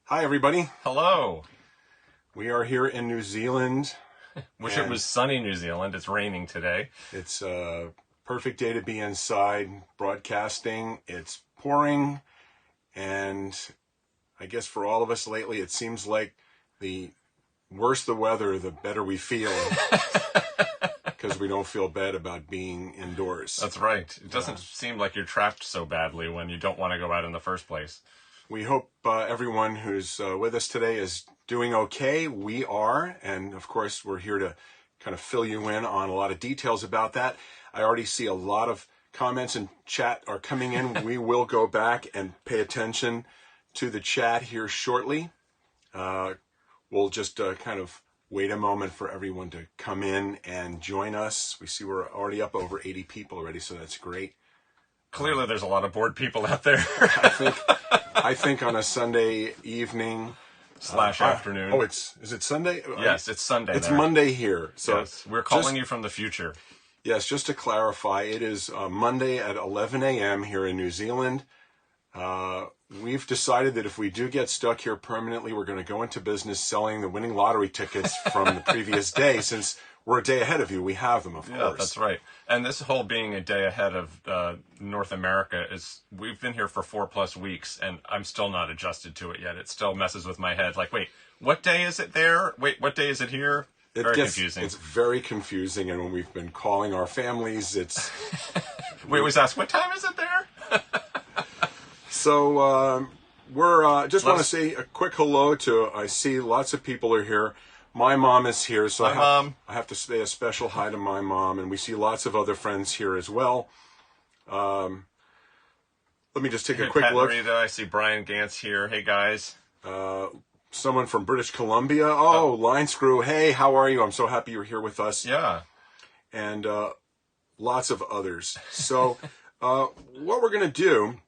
Hi, everybody. Hello. We are here in New Zealand. Wish it was sunny New Zealand. It's raining today. It's a perfect day to be inside broadcasting. It's pouring, and I guess for all of us lately, it seems like the worse the weather, the better we feel, because we don't feel bad about being indoors. That's right. It doesn't seem like you're trapped so badly when you don't want to go out in the first place. We hope everyone who's with us today is doing okay. We are, and of course, we're here to kind of fill you in on a lot of details about that. I already see a lot of comments and chat are coming in. We will go back and pay attention to the chat here shortly. We'll just kind of wait a moment for everyone to come in and join us. We see we're already up over 80 people already, so that's great. Clearly, there's a lot of bored people out there. I think on a Sunday evening / afternoon. Is it Sunday? Yes, it's Sunday. It's Monday here. So yes, we're calling you from the future. Yes, just to clarify, it is Monday at 11 a.m. here in New Zealand. We've decided that if we do get stuck here permanently, we're going to go into business selling the winning lottery tickets from the previous day. Since we're a day ahead of you, we have them, of course. Yeah, that's right. And this whole being a day ahead of North America we've been here for 4+ weeks, and I'm still not adjusted to it yet. It still messes with my head. Like, wait, what day is it there? Wait, what day is it here? Very confusing. It's very confusing, and when we've been calling our families, it's... We always ask, what time is it there? So we're just want to say a quick hello to, I see lots of people are here. My mom is here, so I have to say a special hi to my mom, and we see lots of other friends here as well. Let me just take a quick look. Rita, I see Brian Gantz here. Hey, guys. Someone from British Columbia. Oh, Line Screw. Hey, how are you? I'm so happy you're here with us. Yeah. And lots of others. So what we're going to do,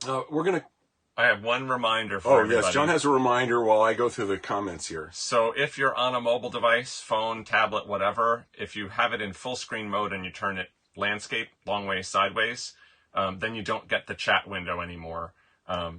I have one reminder for everybody. Yes, John has a reminder while I go through the comments here. So if you're on a mobile device, phone, tablet, whatever, if you have it in full screen mode and you turn it landscape, long way sideways, then you don't get the chat window anymore.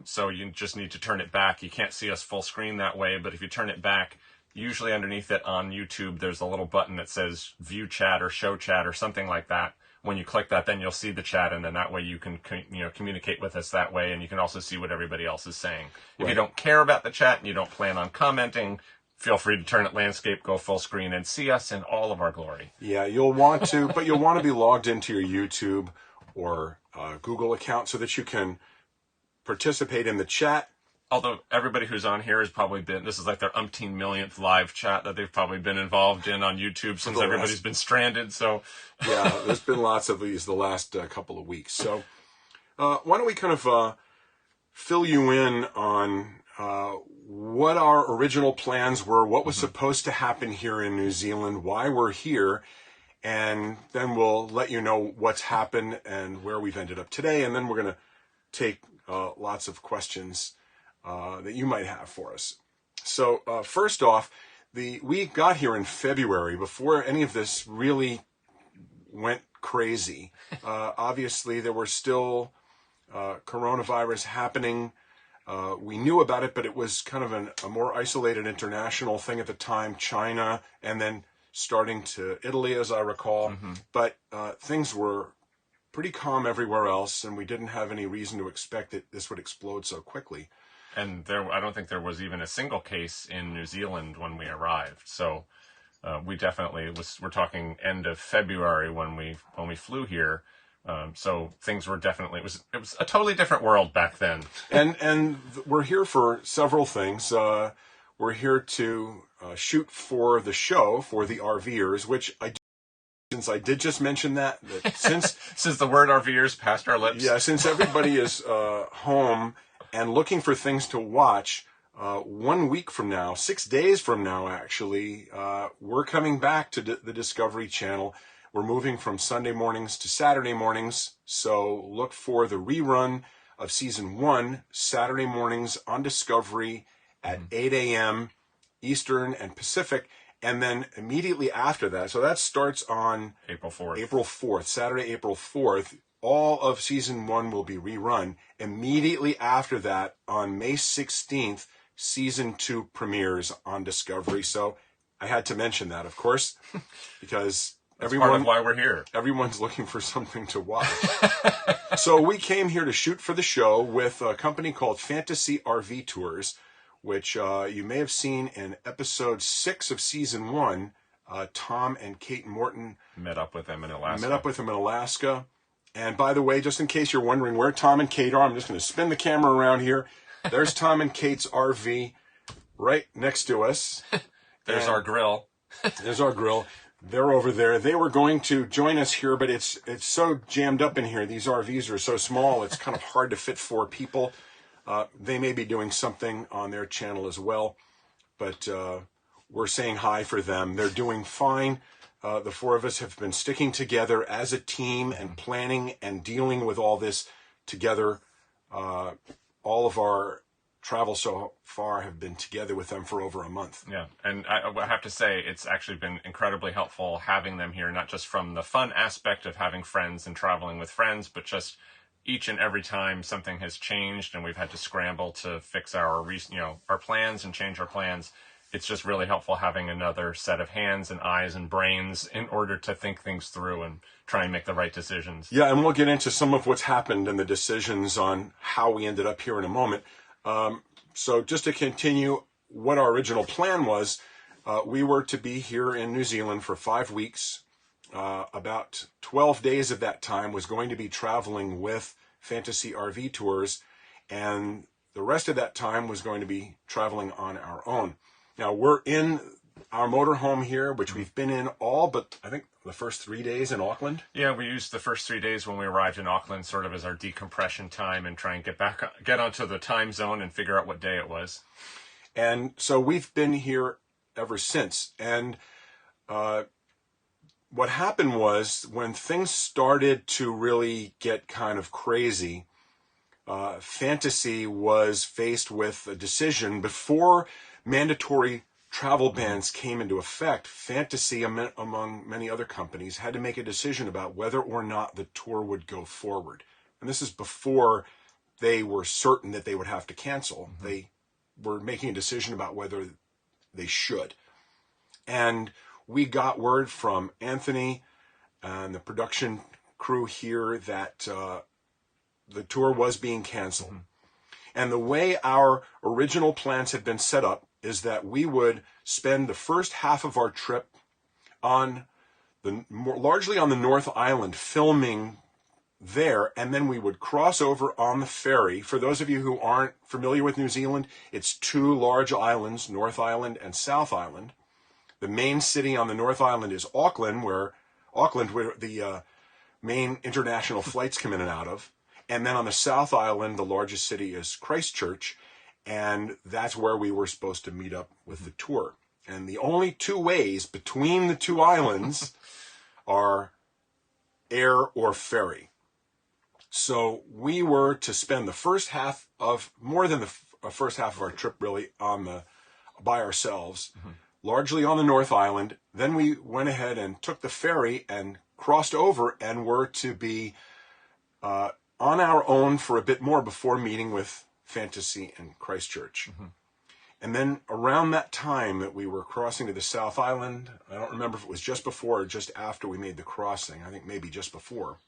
So you just need to turn it back. You can't see us full screen that way, but if you turn it back, usually underneath it on YouTube, there's a little button that says view chat or show chat or something like that. When you click that, then you'll see the chat, and then that way you can communicate with us that way, and you can also see what everybody else is saying. If you don't care about the chat and you don't plan on commenting, feel free to turn it landscape, go full screen, and see us in all of our glory. Yeah, you'll want to, but you'll want to be logged into your YouTube or Google account so that you can participate in the chat. Although everybody who's on here has probably this is like their umpteen millionth live chat that they've probably been involved in on YouTube since everybody's been stranded. So yeah, there's been lots of these the last couple of weeks. So why don't we kind of fill you in on what our original plans were, what was supposed to happen here in New Zealand, why we're here, and then we'll let you know what's happened and where we've ended up today, and then we're going to take lots of questions that you might have for us. So first off, we got here in February before any of this really went crazy. Obviously, there were still coronavirus happening. We knew about it, but it was kind of a more isolated international thing at the time, China, and then starting to Italy, as I recall. But things were pretty calm everywhere else, and we didn't have any reason to expect that this would explode so quickly. And I don't think there was even a single case in New Zealand when we arrived. So we definitely we're talking end of February when we flew here. So things were definitely, it was a totally different world back then. And we're here for several things. We're here to shoot for the show for the RVers, which since I did just mention that since the word RVers passed our lips. Yeah, since everybody is home and looking for things to watch, 1 week from now, 6 days from now, actually, we're coming back to the Discovery Channel. We're moving from Sunday mornings to Saturday mornings, so look for the rerun of Season 1, Saturday mornings on Discovery at 8 a.m. Eastern and Pacific, and then immediately after that, so that starts on April 4th. April 4th, Saturday, April 4th, all of Season 1 will be rerun. Immediately after that, on May 16th, season 2 premieres on Discovery. So I had to mention that, of course, because That's part of why we're here. Everyone's looking for something to watch. So we came here to shoot for the show with a company called Fantasy RV Tours, which you may have in in episode 6 of season 1. Tom and Kate Morton met up with them in Alaska. And by the way, just in case you're wondering where Tom and Kate are, I'm just going to spin the camera around here. There's Tom and Kate's RV right next to us. There's our grill. There's our grill. They're over there. They were going to join us here, but it's so jammed up in here. These RVs are so small, it's kind of hard to fit 4 people. They may be doing something on their channel as well, but we're saying hi for them. They're doing fine. The 4 of us have been sticking together as a team and planning and dealing with all this together. All of our travel so far have been together with them for over a month. Yeah, and I have to say it's actually been incredibly helpful having them here, not just from the fun aspect of having friends and traveling with friends, but just each and every time something has changed and we've had to scramble to fix our plans and change our plans. It's just really helpful having another set of hands and eyes and brains in order to think things through and try and make the right decisions. Yeah, and we'll get into some of what's happened and the decisions on how we ended up here in a moment. So just to continue what our original plan was, we were to be here in New Zealand for 5 weeks. About 12 days of that time was going to be traveling with Fantasy RV Tours, and the rest of that time was going to be traveling on our own. Now, we're in our motorhome here, which we've been in all but, I think, the first 3 days in Auckland. Yeah, we used the first 3 days when we arrived in Auckland sort of as our decompression time and try and get onto the time zone and figure out what day it was. And so we've been here ever since. And what happened was when things started to really get kind of crazy, Fantasy was faced with a decision before mandatory travel bans came into effect. Fantasy, among many other companies, had to make a decision about whether or not the tour would go forward. And this is before they were certain that they would have to cancel. Mm-hmm. They were making a decision about whether they should. And we got word from Anthony and the production crew here that the tour was being canceled. Mm-hmm. And the way our original plans had been set up is that we would spend the first half of our trip largely on the North Island, filming there, and then we would cross over on the ferry. For those of you who aren't familiar with New Zealand, it's 2 large islands, North Island and South Island. The main city on the North Island is Auckland, where the main international flights come in and out of. And then on the South Island, the largest city is Christchurch, and that's where we were supposed to meet up with the tour. And the only 2 ways between the 2 islands are air or ferry. So we were to spend the first half of, more than the first half of our trip really, by ourselves, mm-hmm. largely on the North Island. Then we went ahead and took the ferry and crossed over and were to be on our own for a bit more before meeting with Fantasy in Christchurch. Mm-hmm. And then around that time that we were crossing to the South Island, I don't remember if it was just before or just after we made the crossing, I think maybe just before,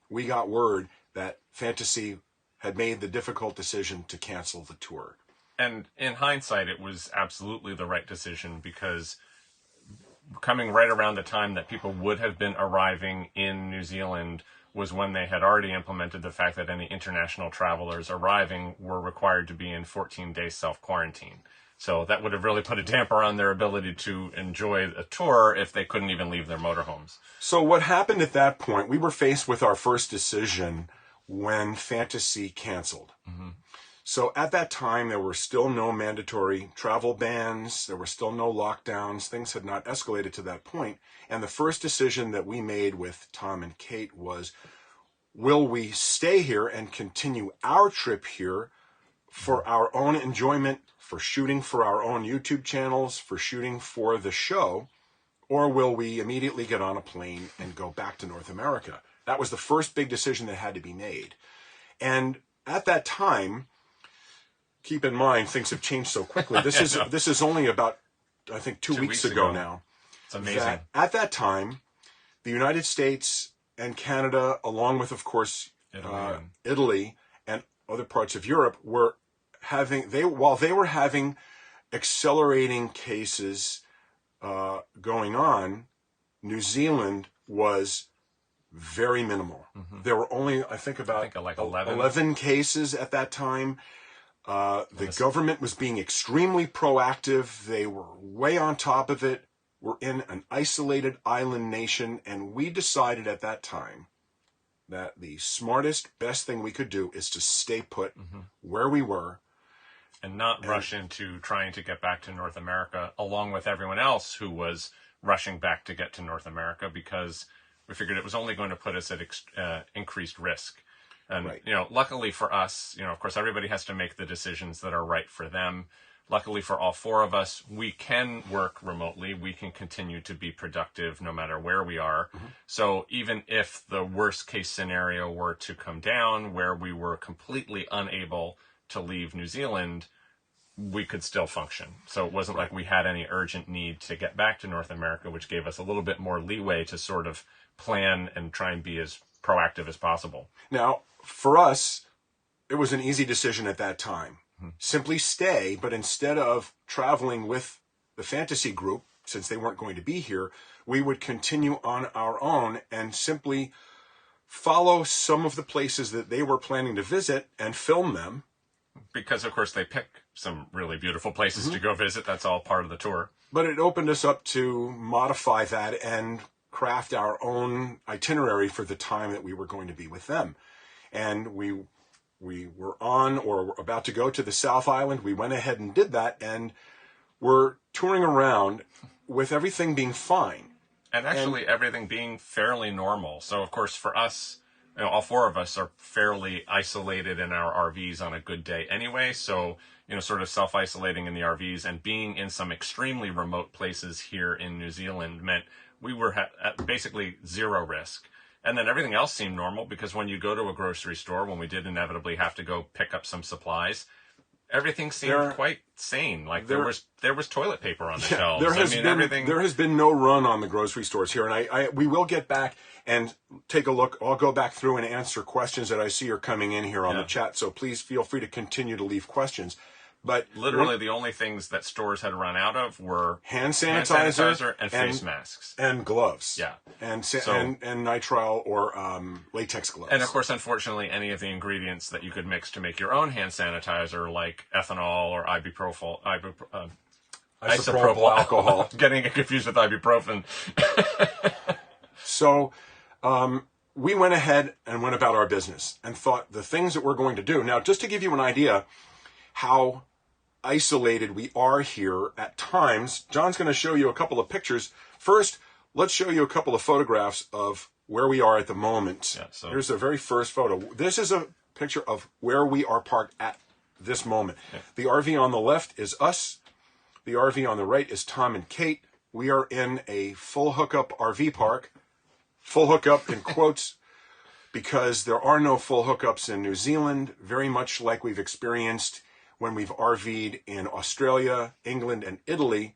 we got word that Fantasy had made the difficult decision to cancel the tour. And in hindsight, it was absolutely the right decision, because coming right around the time that people would have been arriving in New Zealand was when they had already implemented the fact that any international travelers arriving were required to be in 14 days self-quarantine. So that would have really put a damper on their ability to enjoy a tour if they couldn't even leave their motorhomes. So what happened at that point, we were faced with our first decision when Fantasy canceled. Mm-hmm. So at that time, there were still no mandatory travel bans. There were still no lockdowns. Things had not escalated to that point. And the first decision that we made with Tom and Kate was, will we stay here and continue our trip here for our own enjoyment, for shooting for our own YouTube channels, for shooting for the show, or will we immediately get on a plane and go back to North America? That was the first big decision that had to be made. And at that time, keep in mind things have changed so quickly. This is only about, I think, 2 weeks ago now. It's amazing. At that time, the United States and Canada, along with, of course, Italy and other parts of Europe, were while they were having accelerating cases going on, New Zealand was very minimal. There were only, I think like 11 cases at that time. The government was being extremely proactive. They were way on top of it. We're in an isolated island nation, and we decided at that time that the smartest, best thing we could do is to stay put where we were. And not rush into trying to get back to North America, along with everyone else who was rushing back to get to North America, because we figured it was only going to put us at increased risk. And, luckily for us, of course, everybody has to make the decisions that are right for them. Luckily for all four of us, we can work remotely. We can continue to be productive no matter where we are. So even if the worst case scenario were to come down, where we were completely unable to leave New Zealand, we could still function. So it wasn't like we had any urgent need to get back to North America, which gave us a little bit more leeway to sort of plan and try and be as proactive as possible. Now, for us, it was an easy decision at that time. Simply stay, but instead of traveling with the fantasy group, since they weren't going to be here, we would continue on our own and simply follow some of the places that they were planning to visit and film them. Because, of course, they pick some really beautiful places to go visit. That's all part of the tour. But it opened us up to modify that and craft our own itinerary for the time that we were going to be with them. And we were on or were about to go to the South Island. We went ahead and did that, and we're touring around with everything being fine. And actually everything being fairly normal. So, of course, for us, all four of us are fairly isolated in our RVs on a good day anyway. So, sort of self-isolating in the RVs and being in some extremely remote places here in New Zealand meant we were at basically zero risk. And then everything else seemed normal, because when you go to a grocery store, when we did inevitably have to go pick up some supplies, everything seemed quite sane. Like there was toilet paper on the shelves. There has been no run on the grocery stores here, and we will get back and take a look. I'll go back through and answer questions that I see are coming in here on the chat. So please feel free to continue to leave questions. But literally the only things that stores had run out of were hand sanitizer and face masks and gloves. Yeah, and nitrile or latex gloves. And of course, unfortunately, any of the ingredients that you could mix to make your own hand sanitizer, like ethanol or isopropyl alcohol, getting it confused with ibuprofen. So we went ahead and went about our business and thought the things that we're going to do. Now, just to give you an idea how isolated we are here at times, John's going to show you a couple of pictures. First, let's show you a couple of photographs of where we are at the moment. Here's the very first photo. This is a picture of where we are parked at this moment. The RV on the left is us. The RV on the right is Tom and Kate. We are in a full hookup RV park. Full hookup in quotes, because there are no full hookups in New Zealand, very much like we've experienced when we've RV'd in Australia, England, and Italy.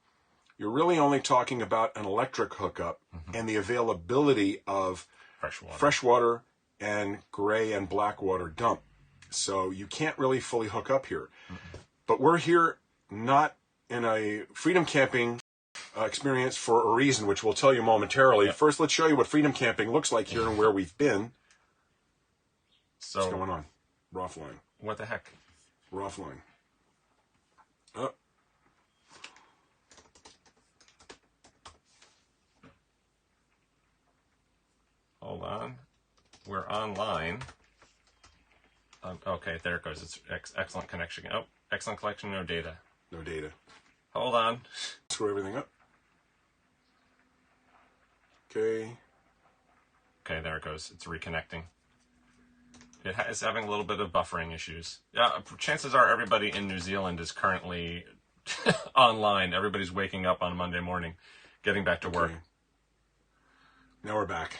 You're really only talking about an electric hookup and the availability of freshwater and gray and black water dump. So you can't really fully hook up here. But we're here not in a freedom camping experience for a reason, which we'll tell you momentarily. First, let's show you what freedom camping looks like here and where we've been. So, what's going on? Raw flying. What the heck? Raw flying. Hold on. We're online. Okay, there it goes. It's excellent connection. Oh, excellent connection, no data. No data. Hold on. Screw everything up. Okay. Okay, there it goes. It's reconnecting. It's having a little bit of buffering issues. Yeah, chances are everybody in New Zealand is currently online. Everybody's waking up on Monday morning, getting back to work. Now we're back.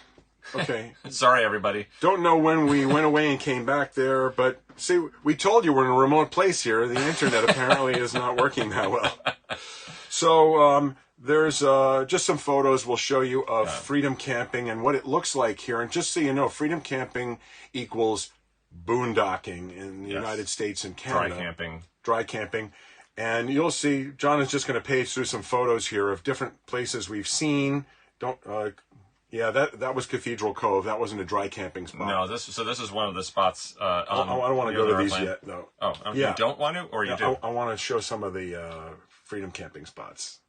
Okay. Sorry, everybody. Don't know when we went away and came back there, but see, we told you we're in a remote place here. The internet apparently is not working that well. So there's just some photos we'll show you of Freedom Camping and what it looks like here. And just so you know, Freedom Camping equals boondocking in the United States and Canada. Dry camping. And you'll see, John is just going to page through some photos here of different places we've seen. Yeah, that was Cathedral Cove. That wasn't a dry camping spot. No, this is one of the spots. I don't want to go to these yet, though. Oh, you don't want to, or you do? I want to show some of the Freedom Camping spots.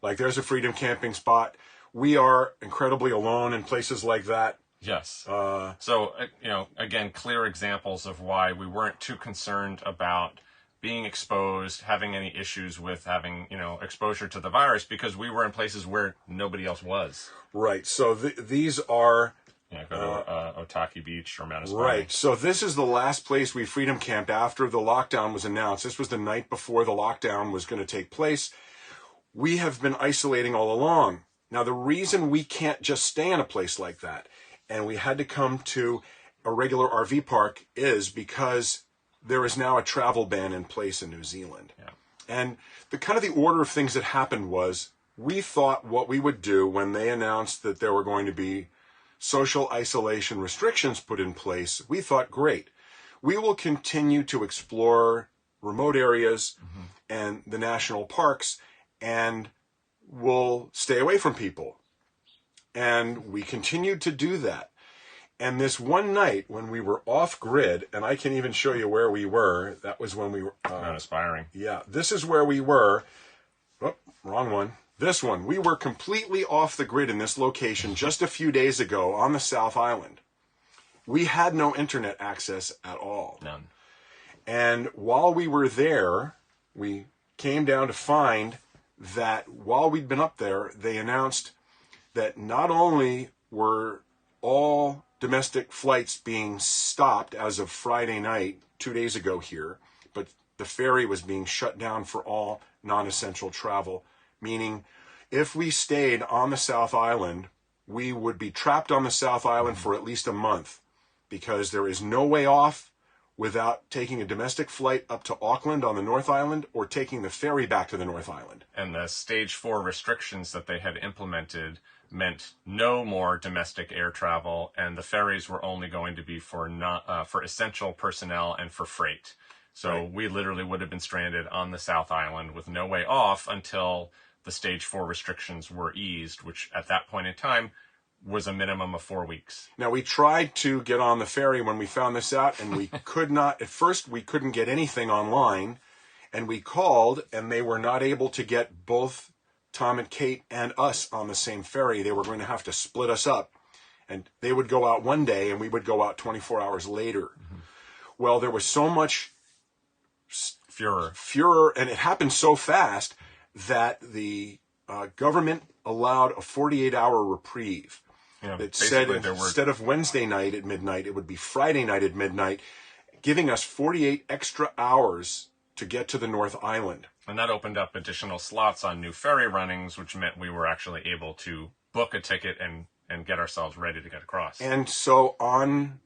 Like, there's a Freedom Camping spot. We are incredibly alone in places like that. Yes. So, again, clear examples of why we weren't too concerned about being exposed, having any issues with having, exposure to the virus, because we were in places where nobody else was. Right. So these are... Go to Otaki Beach or Mount Aspiring. Right. So this is the last place we freedom camped after the lockdown was announced. This was the night before the lockdown was going to take place. We have been isolating all along. Now, the reason we can't just stay in a place like that, and we had to come to a regular RV park, is because there is now a travel ban in place in New Zealand. Yeah. And the order of things that happened was, we thought what we would do when they announced that there were going to be social isolation restrictions put in place, we thought, great, we will continue to explore remote areas and the national parks, and we'll stay away from people. And we continued to do that. And this one night when we were off grid, and I can even show you where we were, that was when we were... Mount Aspiring. Yeah, this is where we were. Oh, wrong one. This one. We were completely off the grid in this location just a few days ago on the South Island. We had no internet access at all. None. And while we were there, we came down to find that while we'd been up there, they announced that not only were all domestic flights being stopped as of Friday night, 2 days ago here, but the ferry was being shut down for all non-essential travel, meaning if we stayed on the South Island, we would be trapped on the South Island for at least a month, because there is no way off without taking a domestic flight up to Auckland on the North Island or taking the ferry back to the North Island. And the stage 4 restrictions that they had implemented meant no more domestic air travel, and the ferries were only going to be for essential personnel and for freight. So we literally would have been stranded on the South Island with no way off until the stage 4 restrictions were eased, which at that point in time was a minimum of 4 weeks. Now, we tried to get on the ferry when we found this out, and we could not. At first, we couldn't get anything online, and we called, and they were not able to get both Tom and Kate and us on the same ferry. They were going to have to split us up, and they would go out one day, and we would go out 24 hours later. Well, there was so much furor, and it happened so fast that the government allowed a 48-hour reprieve. It said instead of Wednesday night at midnight, it would be Friday night at midnight, giving us 48 extra hours to get to the North Island. And that opened up additional slots on new ferry runnings, which meant we were actually able to book a ticket and get ourselves ready to get across. And so on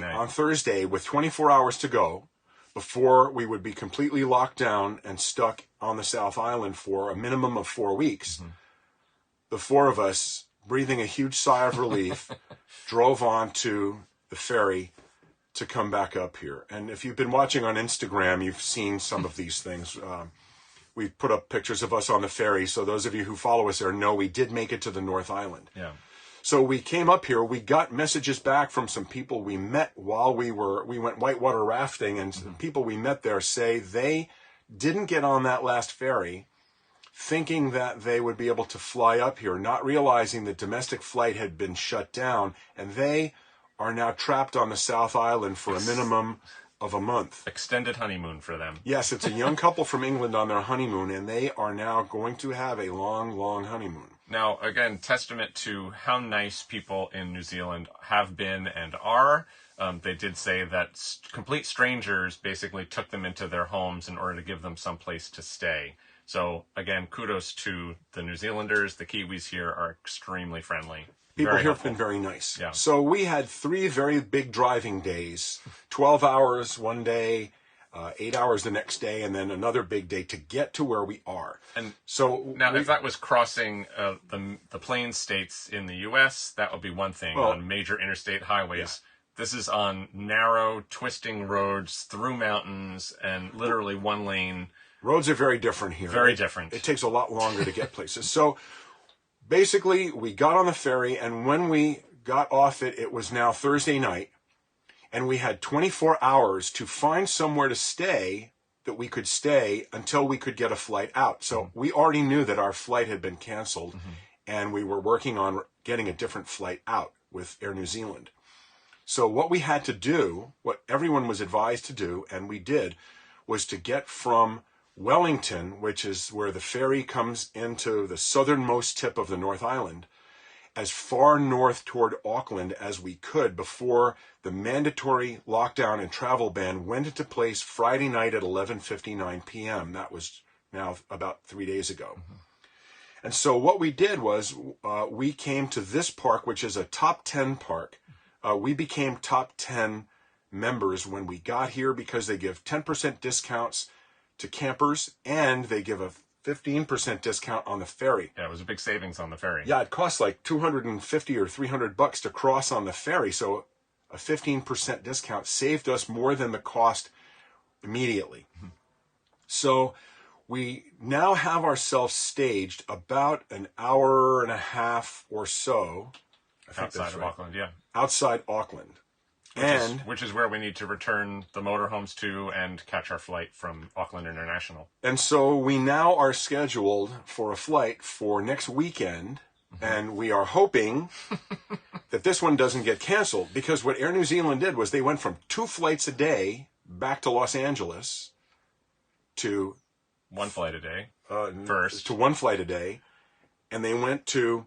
Thursday, with 24 hours to go, before we would be completely locked down and stuck on the South Island for a minimum of 4 weeks, the four of us, breathing a huge sigh of relief, drove on to the ferry to come back up here. And if you've been watching on Instagram, you've seen some of these things. We've put up pictures of us on the ferry, so those of you who follow us there know we did make it to the North Island. Yeah. So we came up here, we got messages back from some people we met while we went whitewater rafting, and some people we met there say they didn't get on that last ferry thinking that they would be able to fly up here, not realizing that domestic flight had been shut down, and they are now trapped on the South Island for a minimum of a month. Extended honeymoon for them. Yes, it's a young couple from England on their honeymoon, and they are now going to have a long, long honeymoon. Now, again, testament to how nice people in New Zealand have been and are. They did say that complete strangers basically took them into their homes in order to give them some place to stay. So again, kudos to the New Zealanders. The Kiwis here are extremely friendly. People Very here have helpful. been very nice. Yeah. So we had 3 very big driving days, 12 hours one day, 8 hours the next day, and then another big day to get to where we are. And so now, if that was crossing the plains states in the U.S., that would be one thing on major interstate highways. Yeah. This is on narrow, twisting roads through mountains and literally one lane. Roads are very different here. Very different. It takes a lot longer to get places. So basically, we got on the ferry, and when we got off it, it was now Thursday night, and we had 24 hours to find somewhere to stay that we could stay until we could get a flight out. So we already knew that our flight had been canceled, and we were working on getting a different flight out with Air New Zealand. So what we had to do, what everyone was advised to do, and we did, was to get from Wellington, which is where the ferry comes into the southernmost tip of the North Island, as far north toward Auckland as we could before the mandatory lockdown and travel ban went into place Friday night at 11:59 p.m. That was now about 3 days ago. And so what we did was we came to this park, which is a top 10 park. We became top 10 members when we got here because they give 10% discounts to campers, and they give a 15% discount on the ferry. Yeah, it was a big savings on the ferry. Yeah, it costs like $250 or $300 to cross on the ferry, so a 15% discount saved us more than the cost immediately. So we now have ourselves staged about an hour and a half or so. Outside of Auckland, yeah. Outside Auckland. Which is where we need to return the motorhomes to and catch our flight from Auckland International. And so we now are scheduled for a flight for next weekend, and we are hoping that this one doesn't get canceled, because what Air New Zealand did was they went from 2 flights a day back to Los Angeles to 1 flight a day first. To 1 flight a day, and they went to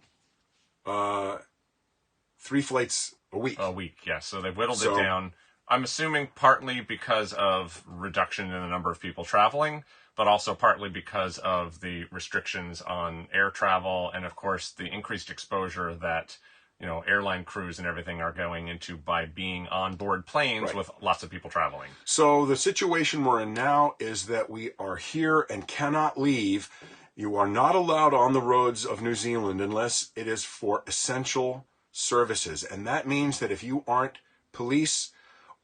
3 flights a week. A week, yes. So they whittled it down. I'm assuming partly because of reduction in the number of people traveling, but also partly because of the restrictions on air travel and, of course, the increased exposure that, airline crews and everything are going into by being on board planes with lots of people traveling. So the situation we're in now is that we are here and cannot leave. You are not allowed on the roads of New Zealand unless it is for essential services, and that means that if you aren't police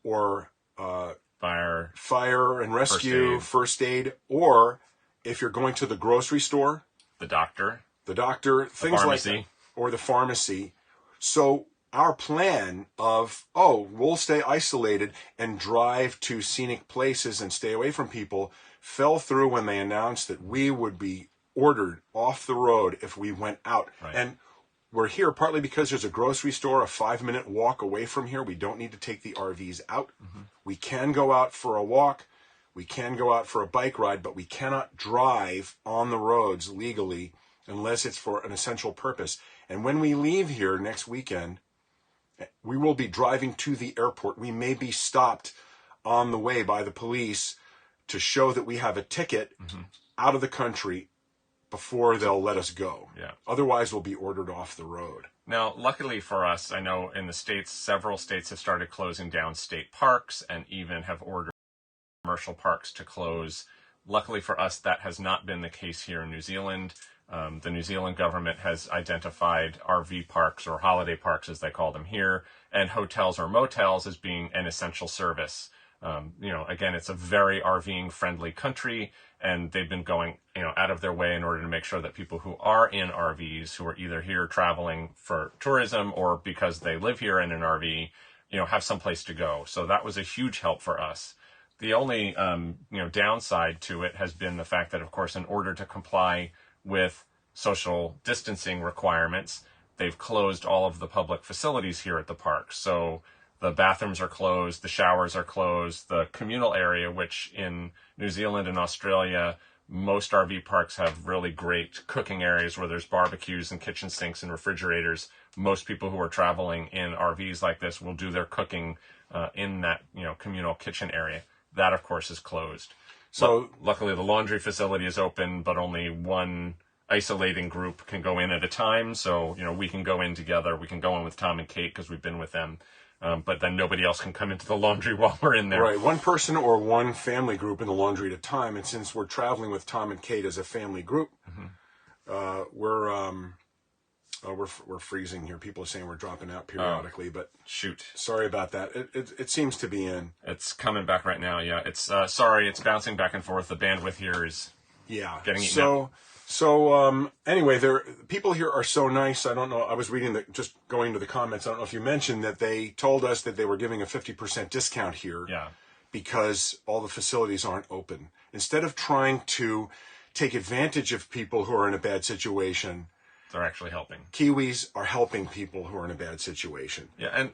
or fire and rescue, first aid, or if you're going to the grocery store, the doctor, things like that, or the pharmacy. So our plan of, we'll stay isolated and drive to scenic places and stay away from people fell through when they announced that we would be ordered off the road if we went out. And we're here partly because there's a grocery store a 5-minute walk away from here. We don't need to take the RVs out. We can go out for a walk. We can go out for a bike ride, but we cannot drive on the roads legally unless it's for an essential purpose. And when we leave here next weekend, we will be driving to the airport. We may be stopped on the way by the police to show that we have a ticket out of the country before they'll let us go. Yeah. Otherwise, we'll be ordered off the road. Now, luckily for us, I know in the States, several states have started closing down state parks and even have ordered commercial parks to close. Luckily for us, that has not been the case here in New Zealand. The New Zealand government has identified RV parks, or holiday parks as they call them here, and hotels or motels as being an essential service. Again, it's a very RVing friendly country, and they've been going, out of their way in order to make sure that people who are in RVs, who are either here traveling for tourism or because they live here in an RV, have some place to go. So that was a huge help for us. The only, downside to it has been the fact that, of course, in order to comply with social distancing requirements, they've closed all of the public facilities here at the park. So the bathrooms are closed, the showers are closed, the communal area, which in New Zealand and Australia, most RV parks have really great cooking areas where there's barbecues and kitchen sinks and refrigerators. Most people who are traveling in RVs like this will do their cooking in that, communal kitchen area. That, of course, is closed. So luckily the laundry facility is open, but only one isolating group can go in at a time. So, we can go in together. We can go in with Tom and Kate because we've been with them. But then nobody else can come into the laundry while we're in there. Right, one person or one family group in the laundry at a time. And since we're traveling with Tom and Kate as a family group, we're freezing here. People are saying we're dropping out periodically, but shoot, sorry about that. It seems to be in. It's coming back right now. Yeah, it's sorry, it's bouncing back and forth. The bandwidth here is getting eaten up. So anyway, people here are so nice. I don't know. I was reading just going to the comments. I don't know if you mentioned that they told us that they were giving a 50% discount here. Yeah. Because all the facilities aren't open. Instead of trying to take advantage of people who are in a bad situation, they're actually helping. Kiwis are helping people who are in a bad situation. Yeah, and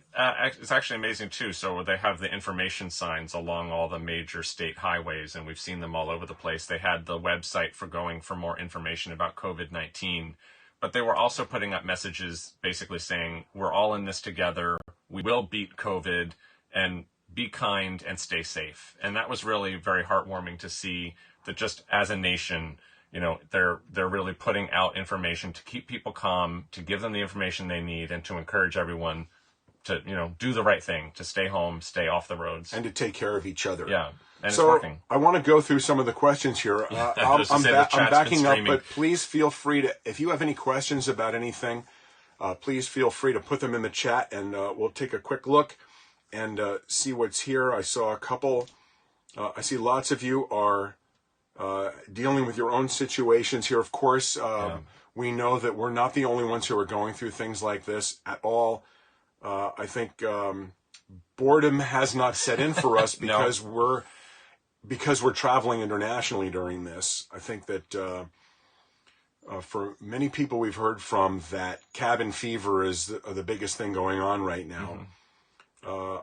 it's actually amazing, too. So they have the information signs along all the major state highways, and we've seen them all over the place. They had the website for going for more information about COVID-19, but they were also putting up messages basically saying, we're all in this together, we will beat COVID, and be kind and stay safe. And that was really very heartwarming to see that just as a nation, they're really putting out information to keep people calm, to give them the information they need, and to encourage everyone to, do the right thing, to stay home, stay off the roads. And to take care of each other. Yeah, and so it's working. I want to go through some of the questions here. I'm backing up, but please feel free to, if you have any questions about anything, please feel free to put them in the chat, and we'll take a quick look and see what's here. I saw a couple. I see lots of you are dealing with your own situations here. Of course, we know that we're not the only ones who are going through things like this at all. I think boredom has not set in for us because we're traveling internationally during this. I think that for many people we've heard from, that cabin fever is the biggest thing going on right now. Mm-hmm.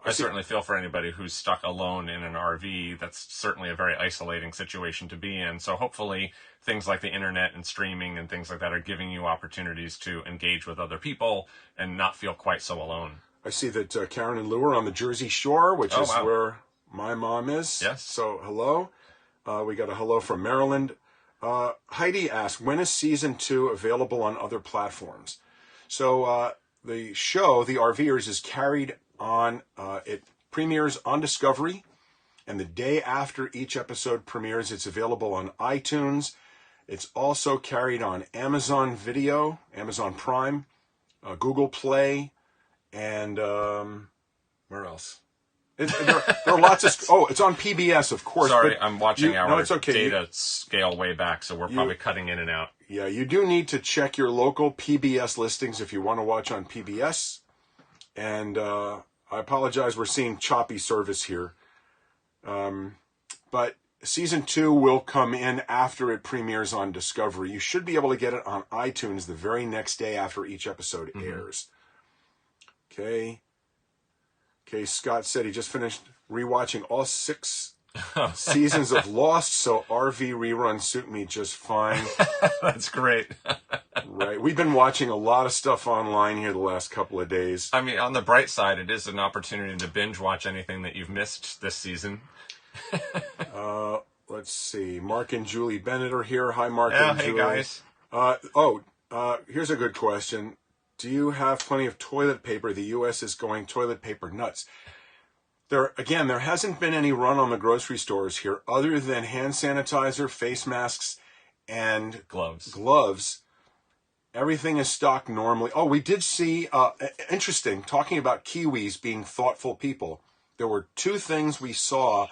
I certainly feel for anybody who's stuck alone in an RV. That's certainly a very isolating situation to be in. So hopefully things like the internet and streaming and things like that are giving you opportunities to engage with other people and not feel quite so alone. I see that Karen and Lou are on the Jersey Shore, which is where my mom is. Yes. So hello. We got a hello from Maryland. Heidi asked, when is season 2 available on other platforms? So the show, The RVers, is carried on, it premieres on Discovery, and the day after each episode premieres, it's available on iTunes. It's also carried on Amazon Video, Amazon Prime, Google Play, and where else? There are lots of... Oh, it's on PBS, of course. Sorry, I'm watching our it's okay. data scale way back, so we're probably cutting in and out. Yeah, you do need to check your local PBS listings if you want to watch on PBS. And I apologize, we're seeing choppy service here. But season 2 will come in after it premieres on Discovery. You should be able to get it on iTunes the very next day after each episode airs. Okay, Scott said he just finished rewatching all 6 seasons of Lost, so RV reruns suit me just fine. That's great. Right. We've been watching a lot of stuff online here the last couple of days. I mean, on the bright side, it is an opportunity to binge watch anything that you've missed this season. Let's see. Mark and Julie Bennett are here. Hi, Mark and Julie. Hey, guys. Here's a good question. Do you have plenty of toilet paper? The U.S. is going toilet paper nuts. There hasn't been any run on the grocery stores here other than hand sanitizer, face masks, and gloves. Everything is stocked normally. Oh, we did see, interesting, talking about Kiwis being thoughtful people. There were 2 things we saw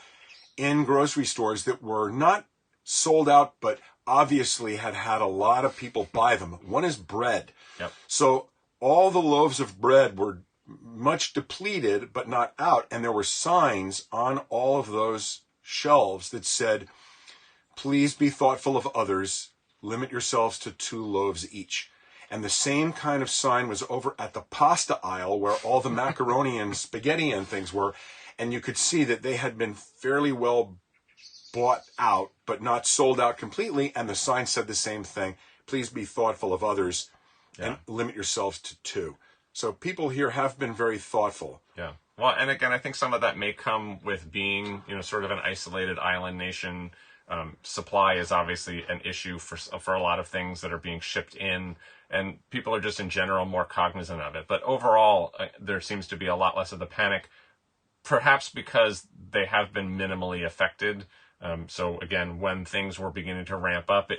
in grocery stores that were not sold out, but obviously had a lot of people buy them. One is bread. Yep. So all the loaves of bread were much depleted, but not out. And there were signs on all of those shelves that said, please be thoughtful of others. Limit yourselves to 2 loaves each. And the same kind of sign was over at the pasta aisle where all the macaroni and spaghetti and things were. And you could see that they had been fairly well bought out, but not sold out completely. And the sign said the same thing. Please be thoughtful of others and limit yourselves to 2. So people here have been very thoughtful. Yeah. Well, and again, I think some of that may come with being, sort of an isolated island nation. Supply is obviously an issue for a lot of things that are being shipped in, and people are just in general more cognizant of it. But overall, there seems to be a lot less of the panic, perhaps because they have been minimally affected. So again, when things were beginning to ramp up,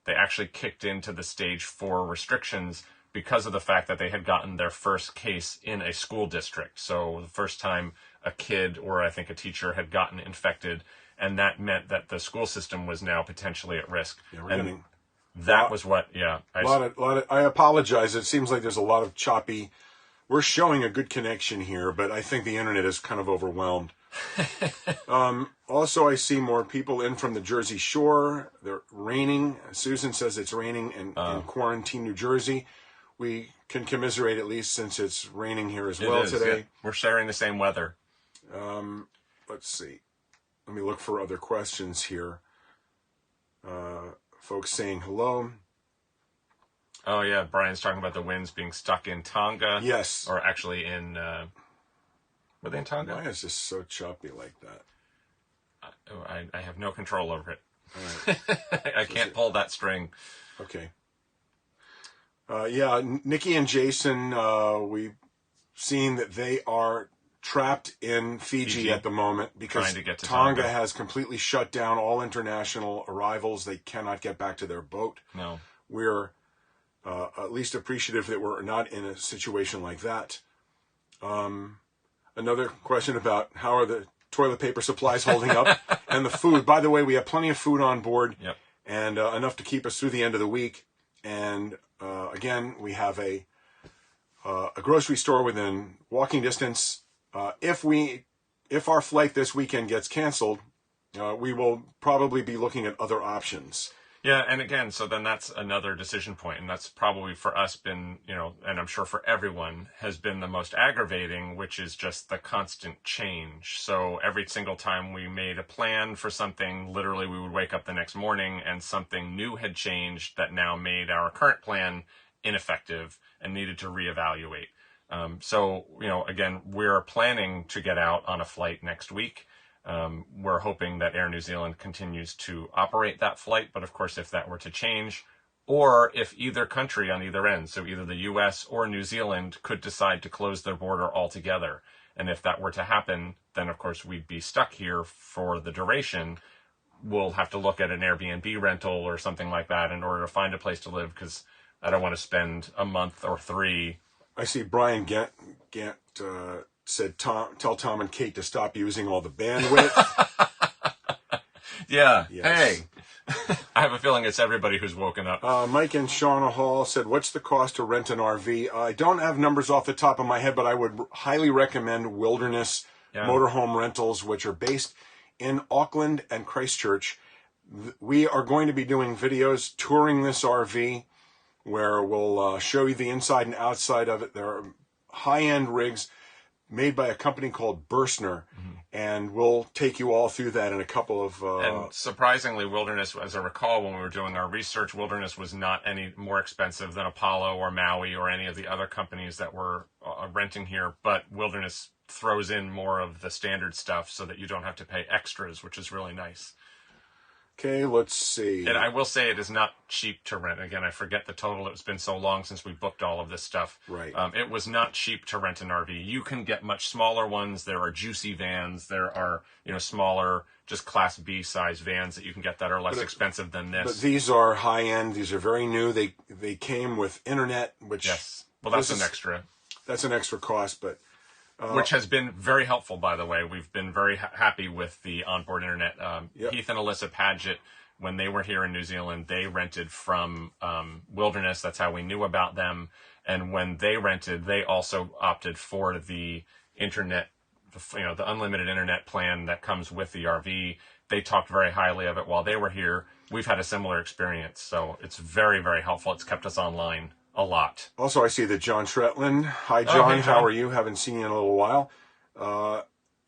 they actually kicked into the stage 4 restrictions because of the fact that they had gotten their first case in a school district. So the first time a kid or I think a teacher had gotten infected, and that meant that the school system was now potentially at risk. Yeah, I apologize. It seems like there's a lot of choppy. We're showing a good connection here, but I think the internet is kind of overwhelmed. Also, I see more people in from the Jersey Shore. They're raining. Susan says it's raining in Quarantine, New Jersey. We can commiserate, at least, since it's raining here as well today. Yeah. We're sharing the same weather. Let's see. Let me look for other questions here. Folks saying hello. Oh, yeah. Brian's talking about the winds being stuck in Tonga. Yes. Or actually in... were they in Tonga? Why is this so choppy like that? I have no control over it. All right. I can't pull that string. Okay. Yeah, Nikki and Jason, we've seen that they are trapped in Fiji at the moment because Tonga has completely shut down all international arrivals. They cannot get back to their boat. No. We're at least appreciative that we're not in a situation like that. Another question about how are the toilet paper supplies holding up and the food. By the way, we have plenty of food on board and enough to keep us through the end of the week. And again, we have a grocery store within walking distance. If our flight this weekend gets canceled, we will probably be looking at other options. Yeah, and again, so then that's another decision point, and that's probably for us been, and I'm sure for everyone, has been the most aggravating, which is just the constant change. So every single time we made a plan for something, literally we would wake up the next morning and something new had changed that now made our current plan ineffective and needed to reevaluate. So, again, we're planning to get out on a flight next week. We're hoping that Air New Zealand continues to operate that flight, but of course, if that were to change, or if either country on either end, so either the US or New Zealand could decide to close their border altogether, and if that were to happen, then of course we'd be stuck here for the duration. We'll have to look at an Airbnb rental or something like that in order to find a place to live, because I don't want to spend a month or 3. I see Brian Gant said, tell Tom and Kate to stop using all the bandwidth. Yeah. Yes. Hey. I have a feeling it's everybody who's woken up. Mike in Shauna Hall said, what's the cost to rent an RV? I don't have numbers off the top of my head, but I would highly recommend Wilderness Motorhome Rentals, which are based in Auckland and Christchurch. We are going to be doing videos touring this RV where we'll show you the inside and outside of it. There are high-end rigs made by a company called Burstner, and we'll take you all through that in a couple of... And surprisingly, Wilderness, as I recall, when we were doing our research, Wilderness was not any more expensive than Apollo or Maui or any of the other companies that were renting here, but Wilderness throws in more of the standard stuff so that you don't have to pay extras, which is really nice. Okay, let's see. And I will say it is not cheap to rent. Again, I forget the total. It's been so long since we booked all of this stuff. Right. It was not cheap to rent an RV. You can get much smaller ones. There are juicy vans. There are, smaller, just Class B size vans that you can get that are less expensive than this. But these are high end. These are very new. They came with internet, which... Yes. Well, that's an extra. That's an extra cost, but... which has been very helpful, by the way. We've been very happy with the onboard internet. Heath and Alyssa Paget, when they were here in New Zealand, they rented from Wilderness. That's how we knew about them. And when they rented, they also opted for the internet, the unlimited internet plan that comes with the RV. They talked very highly of it while they were here. We've had a similar experience, so it's very, very helpful. It's kept us online a lot. Also, I see that John Tretlin. Hi, John. Hey, John. How are you? Haven't seen you in a little while.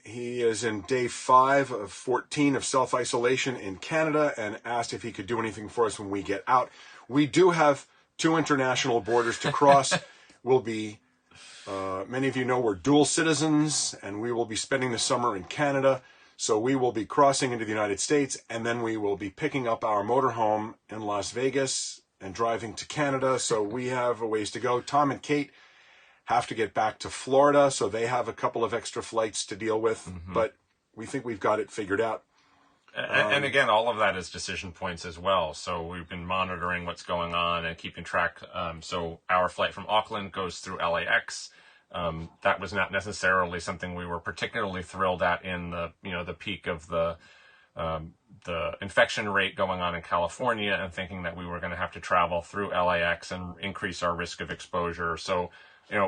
He is in day 5 of 14 of self-isolation in Canada and asked if he could do anything for us when we get out. We do have 2 international borders to cross. We'll be, many of you know we're dual citizens, and we will be spending the summer in Canada. So we will be crossing into the United States, and then we will be picking up our motorhome in Las Vegas and driving to Canada. So we have a ways to go. Tom and Kate have to get back to Florida, so they have a couple of extra flights to deal with. But we think we've got it figured out. And again, all of that is decision points as well. So we've been monitoring what's going on and keeping track. So our flight from Auckland goes through LAX. That was not necessarily something we were particularly thrilled at in the peak of the infection rate going on in California, and thinking that we were going to have to travel through LAX and increase our risk of exposure. So,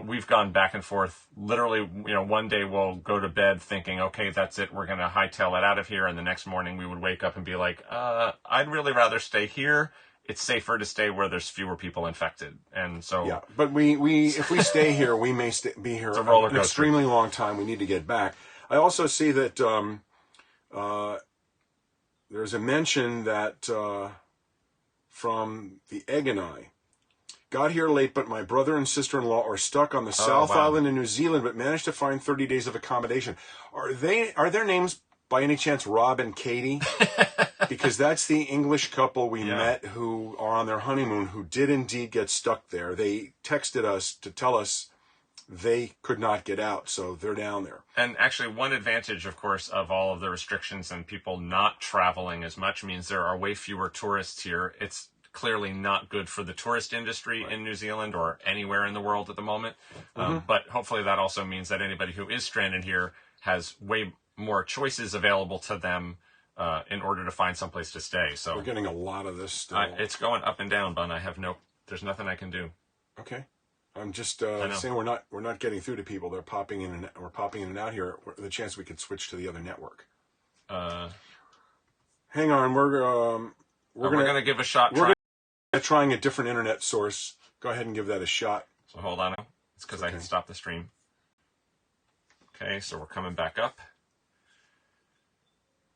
we've gone back and forth. Literally, one day we'll go to bed thinking, okay, that's it, we're going to hightail it out of here. And the next morning we would wake up and be like, I'd really rather stay here. It's safer to stay where there's fewer people infected. And so, yeah, but we if we stay here, we may be here an extremely long time. We need to get back. I also see that there's a mention that from the Egg and I. Got here late, but my brother and sister-in-law are stuck on the South Island in New Zealand, but managed to find 30 days of accommodation. Are their names by any chance Rob and Katie? Because that's the English couple we met who are on their honeymoon, who did indeed get stuck there. They texted us to tell us they could not get out, so they're down there. And actually, one advantage, of course, of all of the restrictions and people not traveling as much means there are way fewer tourists here. It's clearly not good for the tourist industry in New Zealand or anywhere in the world at the moment. But hopefully that also means that anybody who is stranded here has way more choices available to them in order to find someplace to stay. So we're getting a lot of this still. It's going up and down, Bun. There's nothing I can do. Okay. I'm just saying we're not getting through to people. They're popping in we're popping in and out here. The chance we could switch to the other network. Hang on, we're gonna give a shot. Trying a different internet source. Go ahead and give that a shot. So hold on. It's because I can stop the stream. Okay, so we're coming back up.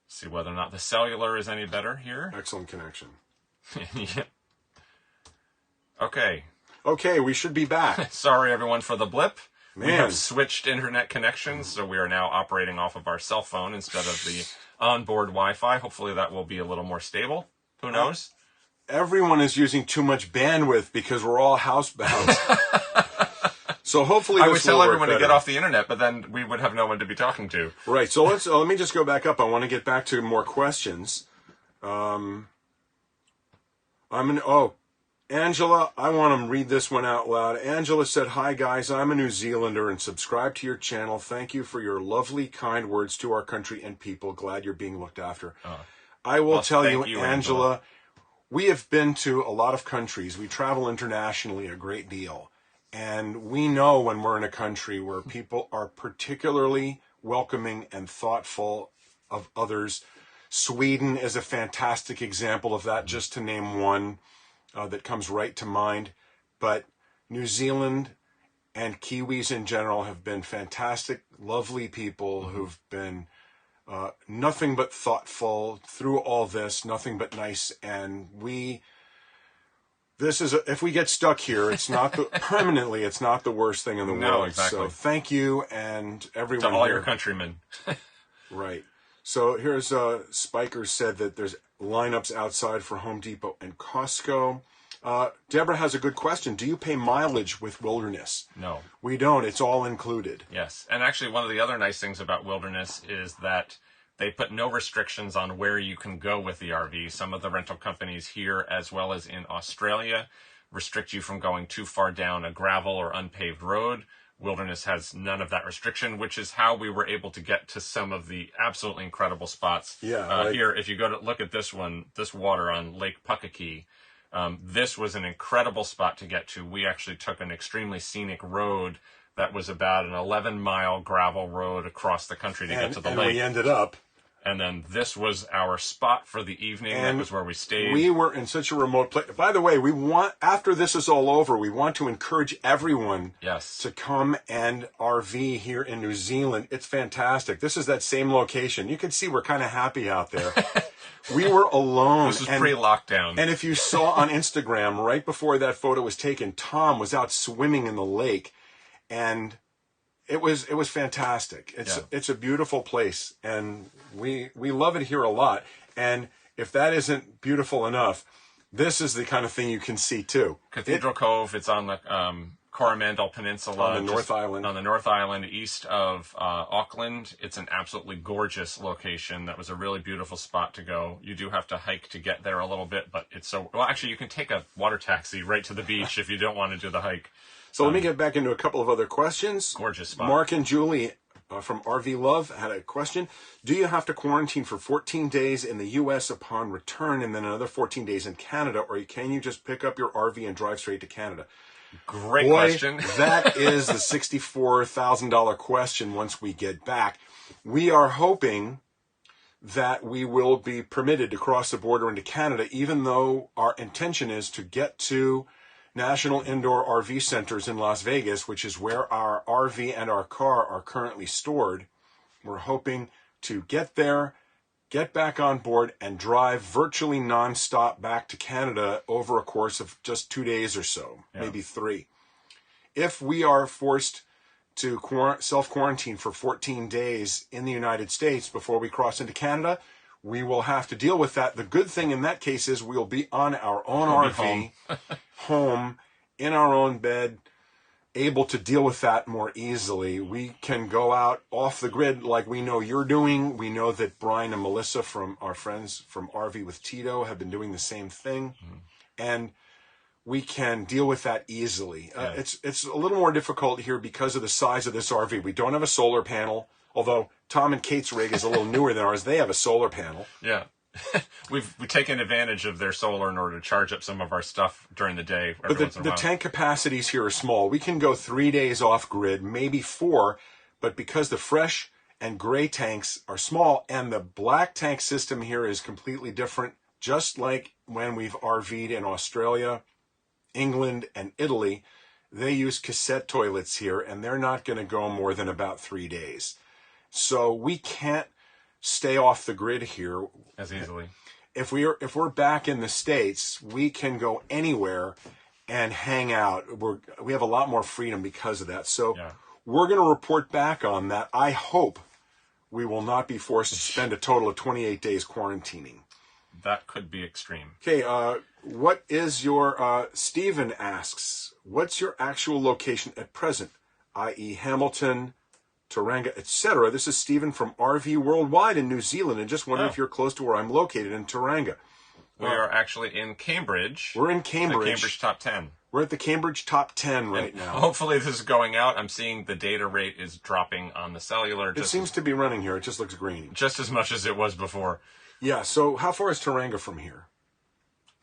See whether or not the cellular is any better here. Excellent connection. Yeah. Okay. Okay, we should be back. Sorry, everyone, for the blip. Man. We have switched internet connections, so we are now operating off of our cell phone instead of the onboard Wi-Fi. Hopefully that will be a little more stable. Who knows? Everyone is using too much bandwidth because we're all housebound. So hopefully I would tell everyone to get off the internet, but then we would have no one to be talking to. Right. So let me just go back up. I want to get back to more questions. Angela, I want to read this one out loud. Angela said, "Hi guys, I'm a New Zealander and subscribe to your channel. Thank you for your lovely, kind words to our country and people. Glad you're being looked after." I will tell you, Angela, we have been to a lot of countries. We travel internationally a great deal. And we know when we're in a country where people are particularly welcoming and thoughtful of others. Sweden is a fantastic example of that, just to name one that comes right to mind. But New Zealand and Kiwis in general have been fantastic, lovely people who've been nothing but thoughtful through all this, nothing but nice. And if we get stuck here, it's not permanently, it's not the worst thing in the world. No, exactly. So thank you and everyone to all your countrymen. Right. So here's Spiker said that there's lineups outside for Home Depot and Costco. Deborah has a good question. Do you pay mileage with Wilderness? No. We don't. It's all included. Yes. And actually, one of the other nice things about Wilderness is that they put no restrictions on where you can go with the RV. Some of the rental companies here, as well as in Australia, restrict you from going too far down a gravel or unpaved road. Wilderness has none of that restriction, which is how we were able to get to some of the absolutely incredible spots. Yeah. Here, if you go to look at this water on Lake Puckakee, this was an incredible spot to get to. We actually took an extremely scenic road that was about an 11-mile gravel road across the country to get to the lake. And we ended up. And then this was our spot for the evening. That was where we stayed. We were in such a remote place. By the way, after this is all over, we want to encourage everyone to come and RV here in New Zealand. It's fantastic. This is that same location. You can see we're kind of happy out there. We were alone. This was pre-lockdown. And if you saw on Instagram, right before that photo was taken, Tom was out swimming in the lake. And it was fantastic. It's a beautiful place, and we love it here a lot. And if that isn't beautiful enough, this is the kind of thing you can see too. Cathedral Cove. It's on the Coromandel Peninsula, on the North Island. On the North Island, east of Auckland. It's an absolutely gorgeous location. That was a really beautiful spot to go. You do have to hike to get there a little bit, but it's so well. Actually, you can take a water taxi right to the beach if you don't want to do the hike. So let me get back into a couple of other questions. Gorgeous spot. Mark and Julie from RV Love had a question. Do you have to quarantine for 14 days in the U.S. upon return and then another 14 days in Canada, or can you just pick up your RV and drive straight to Canada? Great question. That is the $64,000 question once we get back. We are hoping that we will be permitted to cross the border into Canada, even though our intention is to get to National Indoor RV Centers in Las Vegas, which is where our RV and our car are currently stored. We're hoping to get there, get back on board, and drive virtually nonstop back to Canada over a course of just 2 days or so, maybe 3. If we are forced to self-quarantine for 14 days in the United States before we cross into Canada, we will have to deal with that. The good thing in that case is we'll be on our own RV, home, in our own bed, able to deal with that more easily. We can go out off the grid like we know you're doing. We know that Brian and Melissa, from our friends from RV with Tito, have been doing the same thing. And we can deal with that easily. It's a little more difficult here because of the size of this RV. We don't have a solar panel, although Tom and Kate's rig is a little newer than ours. They have a solar panel. Yeah. We've taken advantage of their solar in order to charge up some of our stuff during the day. But the tank capacities here are small. We can go 3 days off grid, maybe 4, but because the fresh and gray tanks are small and the black tank system here is completely different, just like when we've RV'd in Australia, England, and Italy, they use cassette toilets here, and they're not going to go more than about 3 days. So we can't stay off the grid here as easily. If we're back in the States, we can go anywhere and hang out. We have a lot more freedom because of that. So we're going to report back on that. I hope we will not be forced to spend a total of 28 days quarantining. That could be extreme. Okay, what is your, Stephen asks, what's your actual location at present, i.e. Hamilton, Tauranga, etc.? This is Stephen from RV Worldwide in New Zealand, and just wondering if you're close to where I'm located in Tauranga. We are actually in Cambridge. We're in Cambridge. The Cambridge Top 10. We're at the Cambridge Top 10 right now. Hopefully this is going out. I'm seeing the data rate is dropping on the cellular. It seems to be running here. It just looks green. Just as much as it was before. Yeah, so how far is Tauranga from here?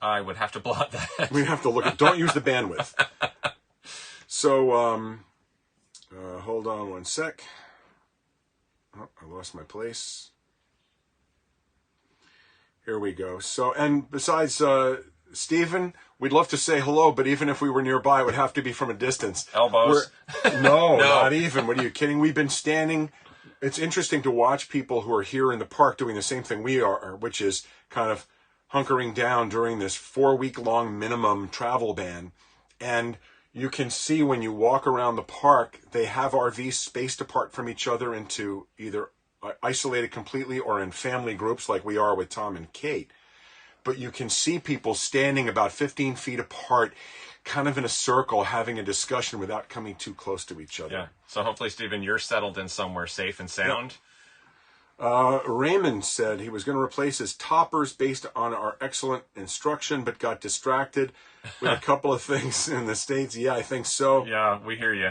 I would have to blot that. We have to look at. Don't use the bandwidth. So, hold on one sec. Oh, I lost my place. Here we go. So, and besides Stephen, we'd love to say hello, but even if we were nearby, it would have to be from a distance. Elbows. No, not even. What are you kidding? We've been standing. It's interesting to watch people who are here in the park doing the same thing we are, which is kind of hunkering down during this 4-week-long minimum travel ban. And you can see when you walk around the park, they have RVs spaced apart from each other into either isolated completely or in family groups like we are with Tom and Kate. But you can see people standing about 15 feet apart, kind of in a circle, having a discussion without coming too close to each other. Yeah. So hopefully, Stephen, you're settled in somewhere safe and sound. Yep. Raymond said he was going to replace his toppers based on our excellent instruction, but got distracted with a couple of things in the States. Yeah, I think so. Yeah, we hear you.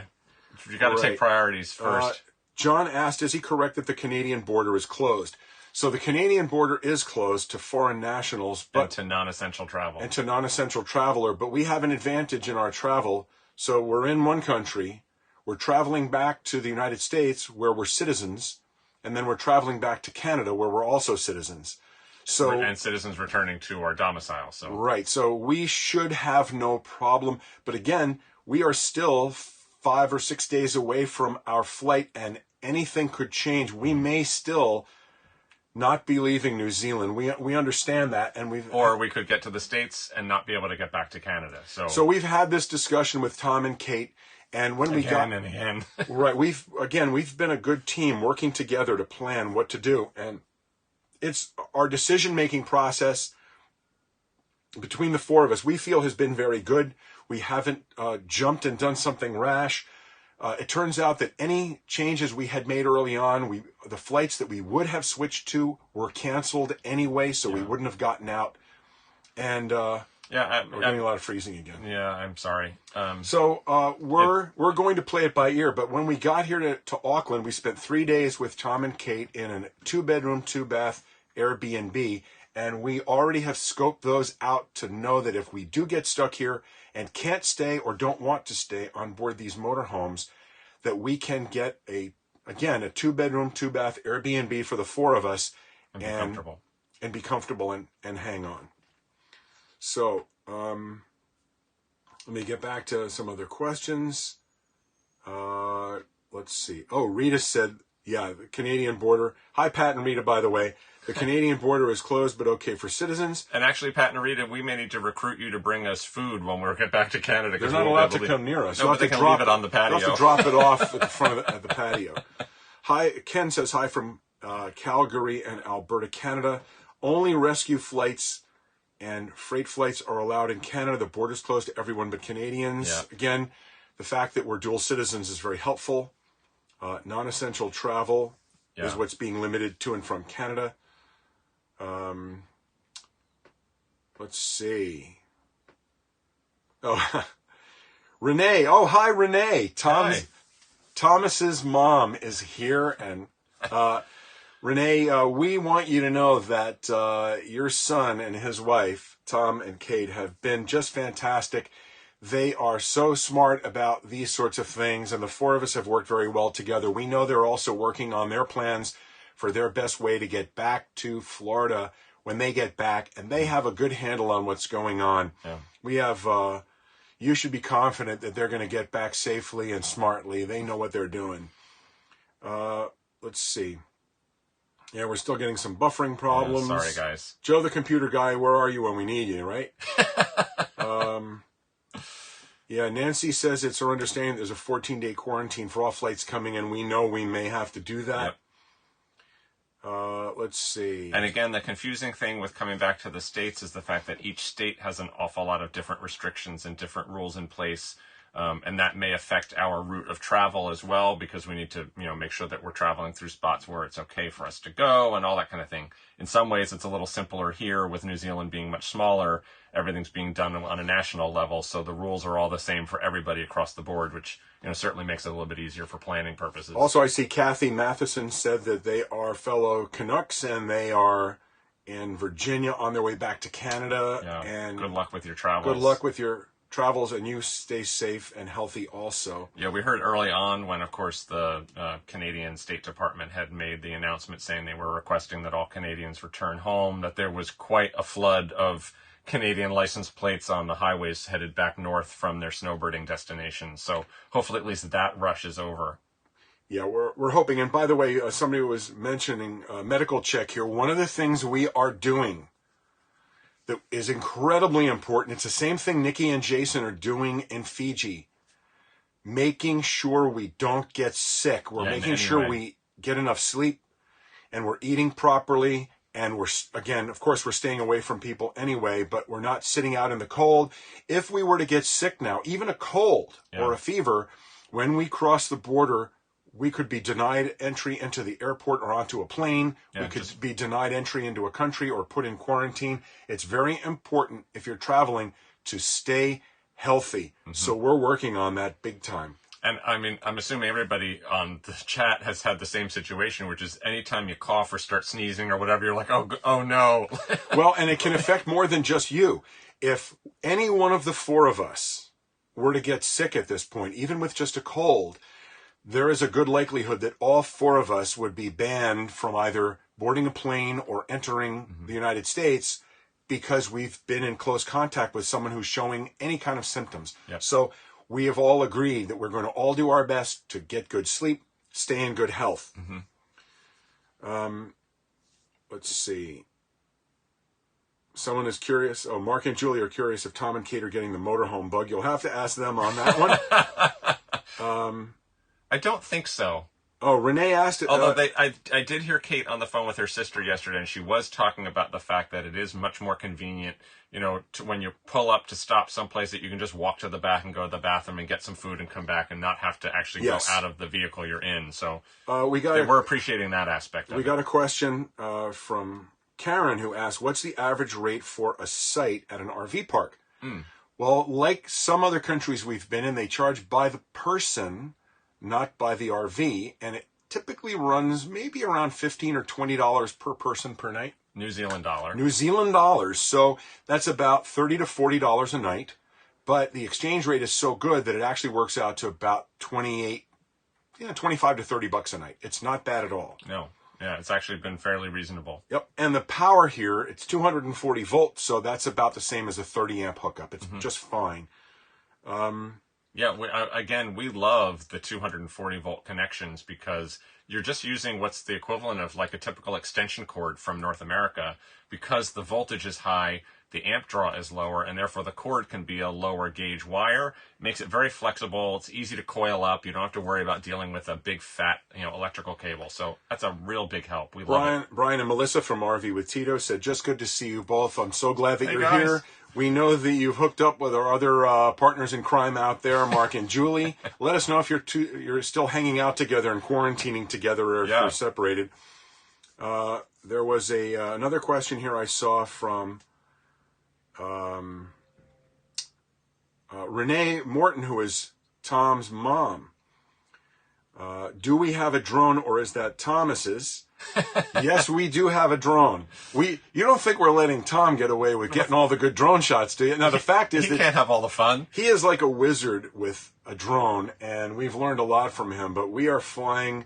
You got to take priorities first. John asked, is he correct that the Canadian border is closed? So the Canadian border is closed to foreign nationals, but and to non-essential travel. And to non-essential traveler, but we have an advantage in our travel. So we're in one country, we're traveling back to the United States where we're citizens, and then we're traveling back to Canada where we're also citizens. So and citizens returning to our domicile. So right. So we should have no problem. But again, we are still 5 or 6 days away from our flight, and anything could change. We may still not be leaving New Zealand. We understand that, and or we could get to the States and not be able to get back to Canada. So we've had this discussion with Tom and Kate, And when we got, right, we've been a good team working together to plan what to do. And it's our decision-making process between the four of us, we feel has been very good. We haven't jumped and done something rash. It turns out that any changes we had made early on, the flights that we would have switched to were canceled anyway, so we wouldn't have gotten out. And we're getting a lot of freezing again. Yeah, I'm sorry. We're going to play it by ear. But when we got here to Auckland, we spent 3 days with Tom and Kate in a 2-bedroom, 2-bath Airbnb. And we already have scoped those out to know that if we do get stuck here and can't stay or don't want to stay on board these motorhomes, that we can get a 2-bedroom, 2-bath Airbnb for the four of us and be comfortable and hang on. So, let me get back to some other questions. Let's see. Oh, Rita said, the Canadian border. Hi, Pat and Rita, by the way. The Canadian border is closed, but okay for citizens. And actually, Pat and Rita, we may need to recruit you to bring us food when we get back to Canada. They're not allowed to come near us. No, but they can leave it on the patio. You have to drop it off at the front of the patio. Hi, Ken says hi from Calgary and Alberta, Canada. Only rescue flights and freight flights are allowed in Canada. The border's closed to everyone but Canadians. Yeah. Again, the fact that we're dual citizens is very helpful. Non-essential travel is what's being limited to and from Canada. Let's see. Oh, Renee. Oh, hi, Renee. Thomas's mom is here. And Renee, we want you to know that your son and his wife, Tom and Kate, have been just fantastic. They are so smart about these sorts of things, and the four of us have worked very well together. We know they're also working on their plans for their best way to get back to Florida when they get back, and they have a good handle on what's going on. Yeah. We have, you should be confident that they're going to get back safely and smartly. They know what they're doing. Let's see. Yeah, we're still getting some buffering problems. Yeah, sorry, guys. Joe, the computer guy, where are you when we need you, right? Nancy says it's her understanding there's a 14-day quarantine for all flights coming in. We know we may have to do that. Yep. Let's see. And again, the confusing thing with coming back to the States is the fact that each state has an awful lot of different restrictions and different rules in place. And that may affect our route of travel as well, because we need to, make sure that we're traveling through spots where it's okay for us to go and all that kind of thing. In some ways, it's a little simpler here with New Zealand being much smaller. Everything's being done on a national level, so the rules are all the same for everybody across the board, which certainly makes it a little bit easier for planning purposes. Also, I see Kathy Matheson said that they are fellow Canucks and they are in Virginia on their way back to Canada. Yeah. And good luck with your travels. Good luck with your travels, and you stay safe and healthy also. Yeah, we heard early on when, of course, the Canadian State Department had made the announcement saying they were requesting that all Canadians return home, that there was quite a flood of Canadian license plates on the highways headed back north from their snowbirding destination. So hopefully at least that rush is over. Yeah, we're hoping. And by the way, somebody was mentioning medical check here. One of the things we are doing that is incredibly important, it's the same thing Nikki and Jason are doing in Fiji. Making sure we don't get sick. We're making sure we get enough sleep and we're eating properly. And we're, again, of course, we're staying away from people anyway, but we're not sitting out in the cold. If we were to get sick now, even a cold or a fever, when we cross the border, we could be denied entry into the airport or onto a plane. We could be denied entry into a country or put in quarantine. It's very important if you're traveling to stay healthy. Mm-hmm. So we're working on that big time. And I'm assuming everybody on the chat has had the same situation, which is anytime you cough or start sneezing or whatever, you're like, oh no. Well, and it can affect more than just you. If any one of the four of us were to get sick at this point, even with just a cold, there is a good likelihood that all four of us would be banned from either boarding a plane or entering the United States because we've been in close contact with someone who's showing any kind of symptoms. Yep. So we have all agreed that we're going to all do our best to get good sleep, stay in good health. Mm-hmm. Let's see. Someone is curious. Oh, Mark and Julie are curious if Tom and Kate are getting the motorhome bug. You'll have to ask them on that one. I don't think so. Oh, Renee asked it. Although I did hear Kate on the phone with her sister yesterday, and she was talking about the fact that it is much more convenient, when you pull up to stop someplace, that you can just walk to the back and go to the bathroom and get some food and come back and not have to actually go out of the vehicle you're in. So we're appreciating that aspect of it. We got a question from Karen who asked, what's the average rate for a site at an RV park? Well, like some other countries we've been in, they charge by the person, not by the RV, and it typically runs maybe around $15 or $20 per person per night. New Zealand dollar. New Zealand dollars. So that's about $30 to $40 a night. But the exchange rate is so good that it actually works out to about 25 to $30 a night. It's not bad at all. No. Yeah, it's actually been fairly reasonable. Yep. And the power here, it's 240 volts, so that's about the same as a 30 amp hookup. It's just fine. We love the 240 volt connections because you're just using what's the equivalent of like a typical extension cord from North America. Because the voltage is high, the amp draw is lower, and therefore the cord can be a lower gauge wire. It makes it very flexible. It's easy to coil up. You don't have to worry about dealing with a big fat, electrical cable. So that's a real big help. We love it. Brian and Melissa from RV with Tito said, just good to see you both. I'm so glad that you're guys. here. We know that you've hooked up with our other partners in crime out there, Mark and Julie. Let us know if you're still hanging out together and quarantining together, or if you're separated. There was another question here I saw from Renee Morton, who is Tom's mom. Do we have a drone, or is that Thomas's? Yes, we do have a drone. You don't think we're letting Tom get away with getting all the good drone shots, do you? Now, the fact is he can't have all the fun. He is like a wizard with a drone, and we've learned a lot from him, but we are flying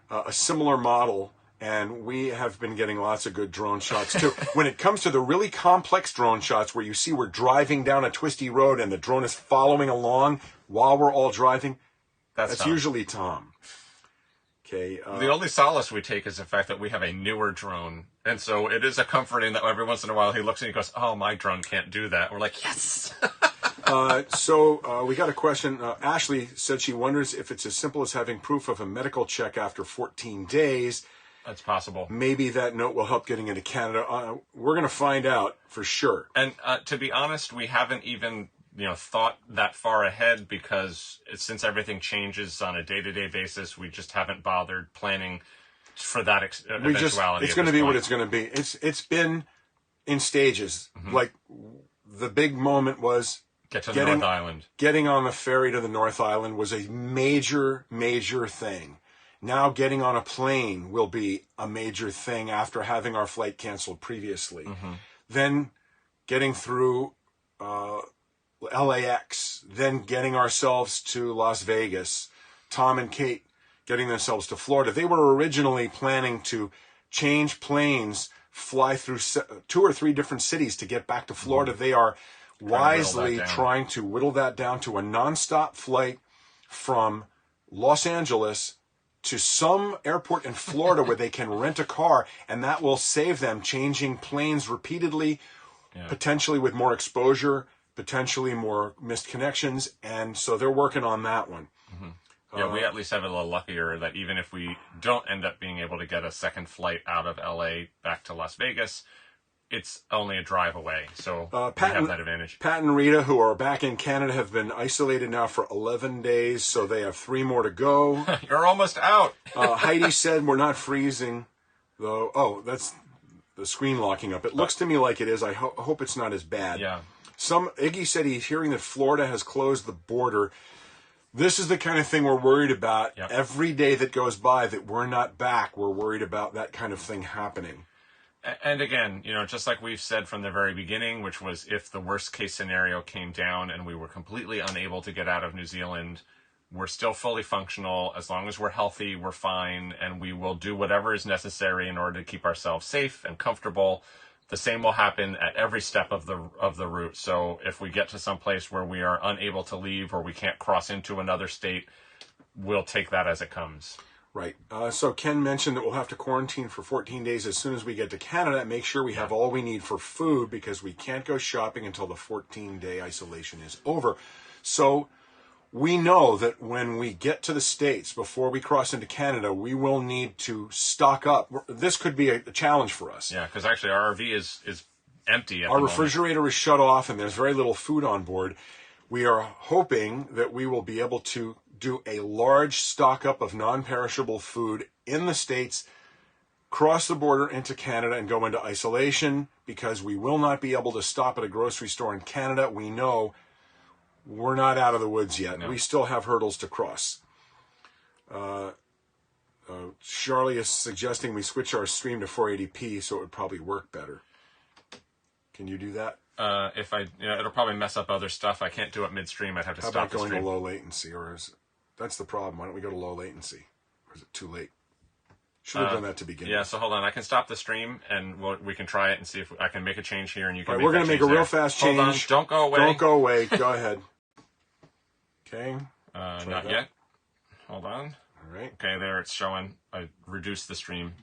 a similar model, and we have been getting lots of good drone shots, too. When it comes to the really complex drone shots where you see we're driving down a twisty road and the drone is following along while we're all driving, that's usually Tom. Okay, the only solace we take is the fact that we have a newer drone. And so it is a comforting that every once in a while he looks and he goes, oh, my drone can't do that. We're like, yes. So we got a question. Ashley said she wonders if it's as simple as having proof of a medical check after 14 days. That's possible. Maybe that note will help getting into Canada. We're going to find out for sure. And to be honest, we haven't even thought that far ahead, because since everything changes on a day-to-day basis, we just haven't bothered planning for that eventuality. It's going to be what it's going to be. It's been in stages. Like the big moment was get to the North Island. Getting on the ferry to the North Island was a major, major thing. Now getting on a plane will be a major thing after having our flight canceled previously. Then getting through LAX, then getting ourselves to Las Vegas, Tom and Kate getting themselves to Florida. They were originally planning to change planes, fly through 2 or 3 different cities to get back to Florida. They are wisely trying to whittle that down to a nonstop flight from Los Angeles to some airport in Florida where they can rent a car, and that will save them changing planes repeatedly, potentially with more exposure, potentially more missed connections, and so they're working on that one. We at least have it a little luckier that even if we don't end up being able to get a second flight out of LA back to Las Vegas, it's only a drive away, so we have that advantage. Pat and Rita, who are back in Canada, have been isolated now for 11 days, so they have 3 more to go. You're almost out. Heidi said we're not freezing, though. Oh, that's the screen locking up. It looks to me like it is. I hope it's not as bad. Yeah. Iggy said he's hearing that Florida has closed the border. This is the kind of thing we're worried about. Every day that goes by that we're not back, we're worried about that kind of thing happening. And again, just like we've said from the very beginning, which was if the worst case scenario came down and we were completely unable to get out of New Zealand, we're still fully functional. As long as we're healthy, we're fine, and we will do whatever is necessary in order to keep ourselves safe and comfortable. The same will happen at every step of the route. So if we get to some place where we are unable to leave or we can't cross into another state, we'll take that as it comes. Right. So Ken mentioned that we'll have to quarantine for 14 days as soon as we get to Canada. Make sure we have all we need for food, because we can't go shopping until the 14-day isolation is over. So we know that when we get to the States, before we cross into Canada, we will need to stock up. This could be a challenge for us. Yeah, because actually our RV is empty at the Our moment. refrigerator is shut off and there's very little food on board. We are hoping that we will be able to do a large stock up of non-perishable food in the States, cross the border into Canada and go into isolation, because we will not be able to stop at a grocery store in Canada. We know we're not out of the woods yet. No. We still have hurdles to cross. Charlie is suggesting we switch our stream to 480p, so it would probably work better. Can you do that? If I, it'll probably mess up other stuff. I can't do it midstream. I'd have to stop the stream. How about going to low latency, or is that's the problem? Why don't we go to low latency? Or is it too late? Should have done that to begin with. Yeah, so hold on. I can stop the stream, and we can try it and see if I can make a change here, and you can. All right, we're going to make a real fast change. Hold on. Don't go away. Don't go away. Go ahead. Okay. Not yet. Hold on. All right. Okay, there it's showing. I reduced the stream.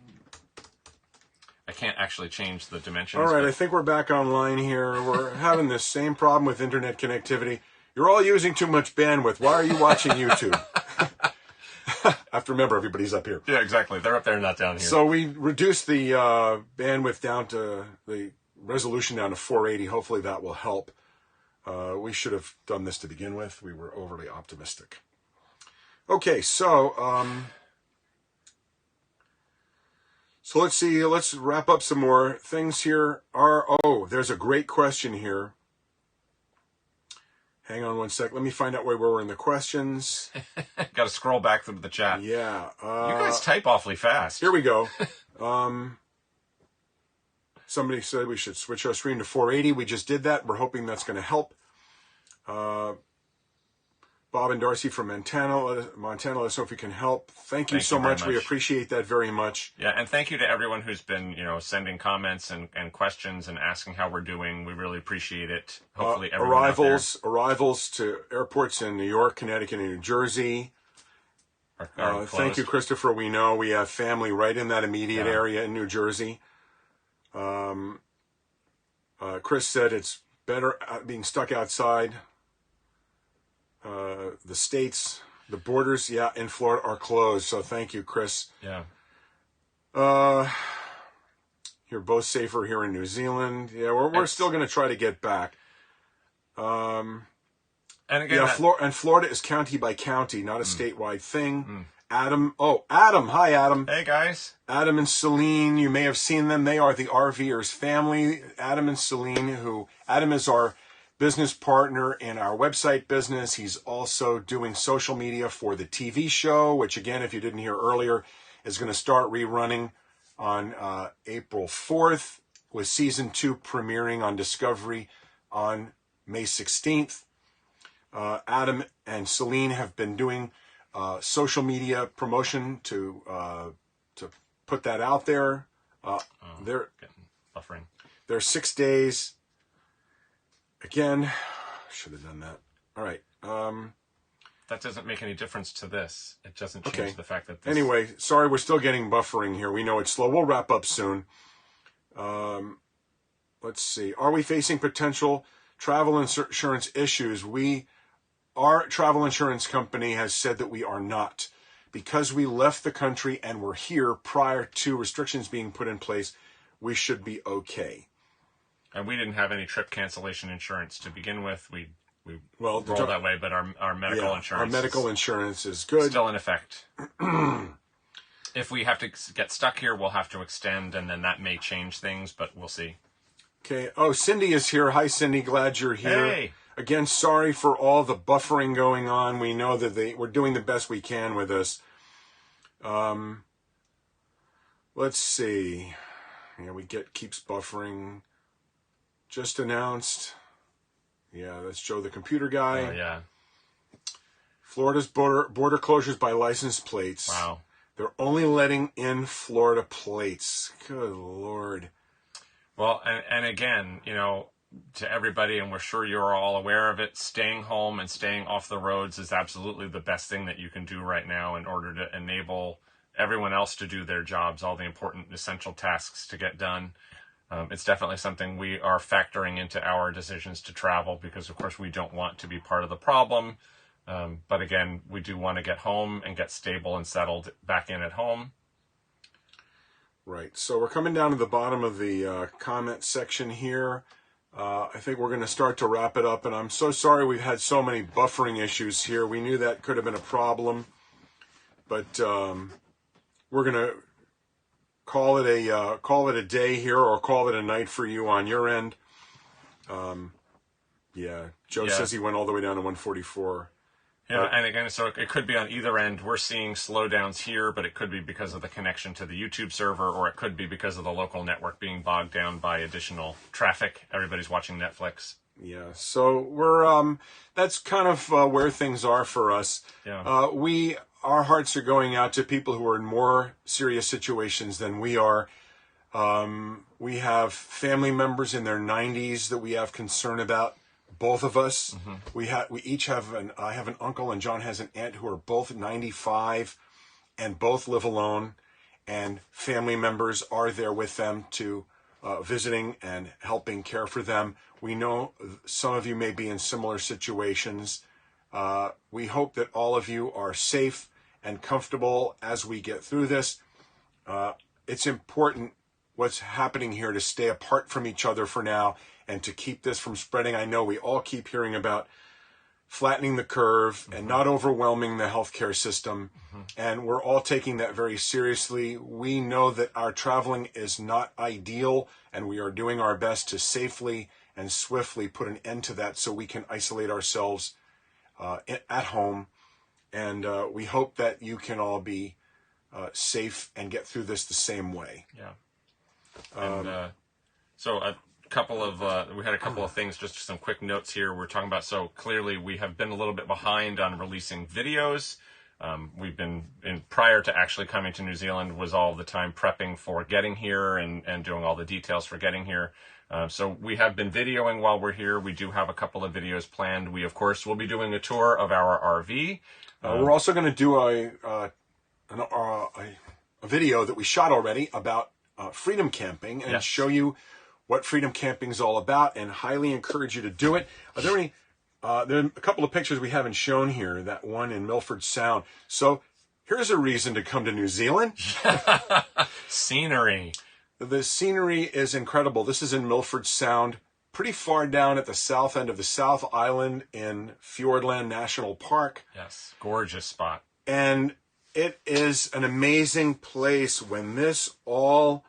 I can't actually change the dimensions. All right, I think we're back online here. We're having this same problem with internet connectivity. You're all using too much bandwidth. Why are you watching YouTube? I have to remember everybody's up here. Yeah, exactly. They're up there, not down here. So we reduced the bandwidth down to the resolution down to 480. Hopefully that will help. We should have done this to begin with. We were overly optimistic. Okay, so let's see. Let's wrap up some more things here. There's a great question here. Hang on one sec. Let me find out where we were in the questions. Got to scroll back through the chat. Yeah. You guys type awfully fast. Here we go. Somebody said we should switch our stream to 480. We just did that. We're hoping that's going to help. Bob and Darcy from Montana, let us know if we can help. Thank you so much. We appreciate that very much. Yeah, and thank you to everyone who's been, sending comments and questions and asking how we're doing. We really appreciate it. Hopefully, everyone arrivals to airports in New York, Connecticut, and New Jersey. Thank you, Christopher. We know we have family right in that immediate area in New Jersey. Chris said it's better being stuck outside. The states, the borders, in Florida are closed. So thank you, Chris. Yeah. You're both safer here in New Zealand. Yeah, we're still going to try to get back. And again, Florida is county by county, not a statewide thing. Adam. Hi, Adam. Hey, guys. Adam and Celine, you may have seen them. They are the RVers family. Adam and Celine, Adam is our business partner in our website business. He's also doing social media for the TV show, which again, if you didn't hear earlier, is going to start rerunning on April 4th, with season 2 premiering on Discovery on May 16th. Adam and Celine have been doing social media promotion to put that out there. They're buffering. They're 6 days. Again, should have done that. All right. That doesn't make any difference to this. It doesn't change the fact that this... Anyway, sorry, we're still getting buffering here. We know it's slow. We'll wrap up soon. Let's see. Are we facing potential travel insurance issues? Our travel insurance company has said that we are not. Because we left the country and were here prior to restrictions being put in place, we should be okay. And we didn't have any trip cancellation insurance to begin with. We rolled that way, but our medical insurance is good. Still in effect. If we have to get stuck here, we'll have to extend, and then that may change things, but we'll see. Okay. Oh, Cindy is here. Hi, Cindy. Glad you're here. Hey. Again, sorry for all the buffering going on. We know that we're doing the best we can with this. Let's see. Yeah, keeps buffering. Just announced. Yeah, that's Joe, the computer guy. Oh, yeah. Florida's border closures by license plates. Wow. They're only letting in Florida plates. Good Lord. Well, and again, to everybody, and we're sure you're all aware of it, staying home and staying off the roads is absolutely the best thing that you can do right now in order to enable everyone else to do their jobs, all the important essential tasks to get done. It's definitely something we are factoring into our decisions to travel because, of course, we don't want to be part of the problem. But again, we do want to get home and get stable and settled back in at home. Right. So we're coming down to the bottom of the comment section here. I think we're going to start to wrap it up, and I'm so sorry we've had so many buffering issues here. We knew that could have been a problem, but we're going to call it a day here, or call it a night for you on your end. Joe says he went all the way down to 144. Yeah, and again, so it could be on either end. We're seeing slowdowns here, but it could be because of the connection to the YouTube server, or it could be because of the local network being bogged down by additional traffic. Everybody's watching Netflix. Yeah, so we're that's kind of where things are for us. Yeah. Our hearts are going out to people who are in more serious situations than we are. We have family members in their 90s that we have concern about. Both of us. Mm-hmm. We each have I have an uncle and John has an aunt who are both 95 and both live alone, and family members are there with them to visiting and helping care for them. We know some of you may be in similar situations. We hope that all of you are safe and comfortable as we get through this. It's important what's happening here to stay apart from each other for now and to keep this from spreading. I know we all keep hearing about flattening the curve and not overwhelming the healthcare system, and we're all taking that very seriously. We know that our traveling is not ideal, and we are doing our best to safely and swiftly put an end to that so we can isolate ourselves at home. And we hope that you can all be safe and get through this the same way. Yeah. And so we had a couple of things, just some quick notes here. We're talking about, so clearly we have been a little bit behind on releasing videos. We've been prior to actually coming to New Zealand was all the time prepping for getting here and doing all the details for getting here. So we have been videoing while we're here. We do have a couple of videos planned. We, of course, will be doing a tour of our RV. We're also going to do a video that we shot already about freedom camping and show you what freedom camping is all about, and highly encourage you to do it. Are there any? There are a couple of pictures we haven't shown here. That one in Milford Sound. So here's a reason to come to New Zealand. Scenery. The scenery is incredible. This is in Milford Sound, pretty far down at the south end of the South Island in Fiordland National Park. Yes, gorgeous spot. And it is an amazing place when this all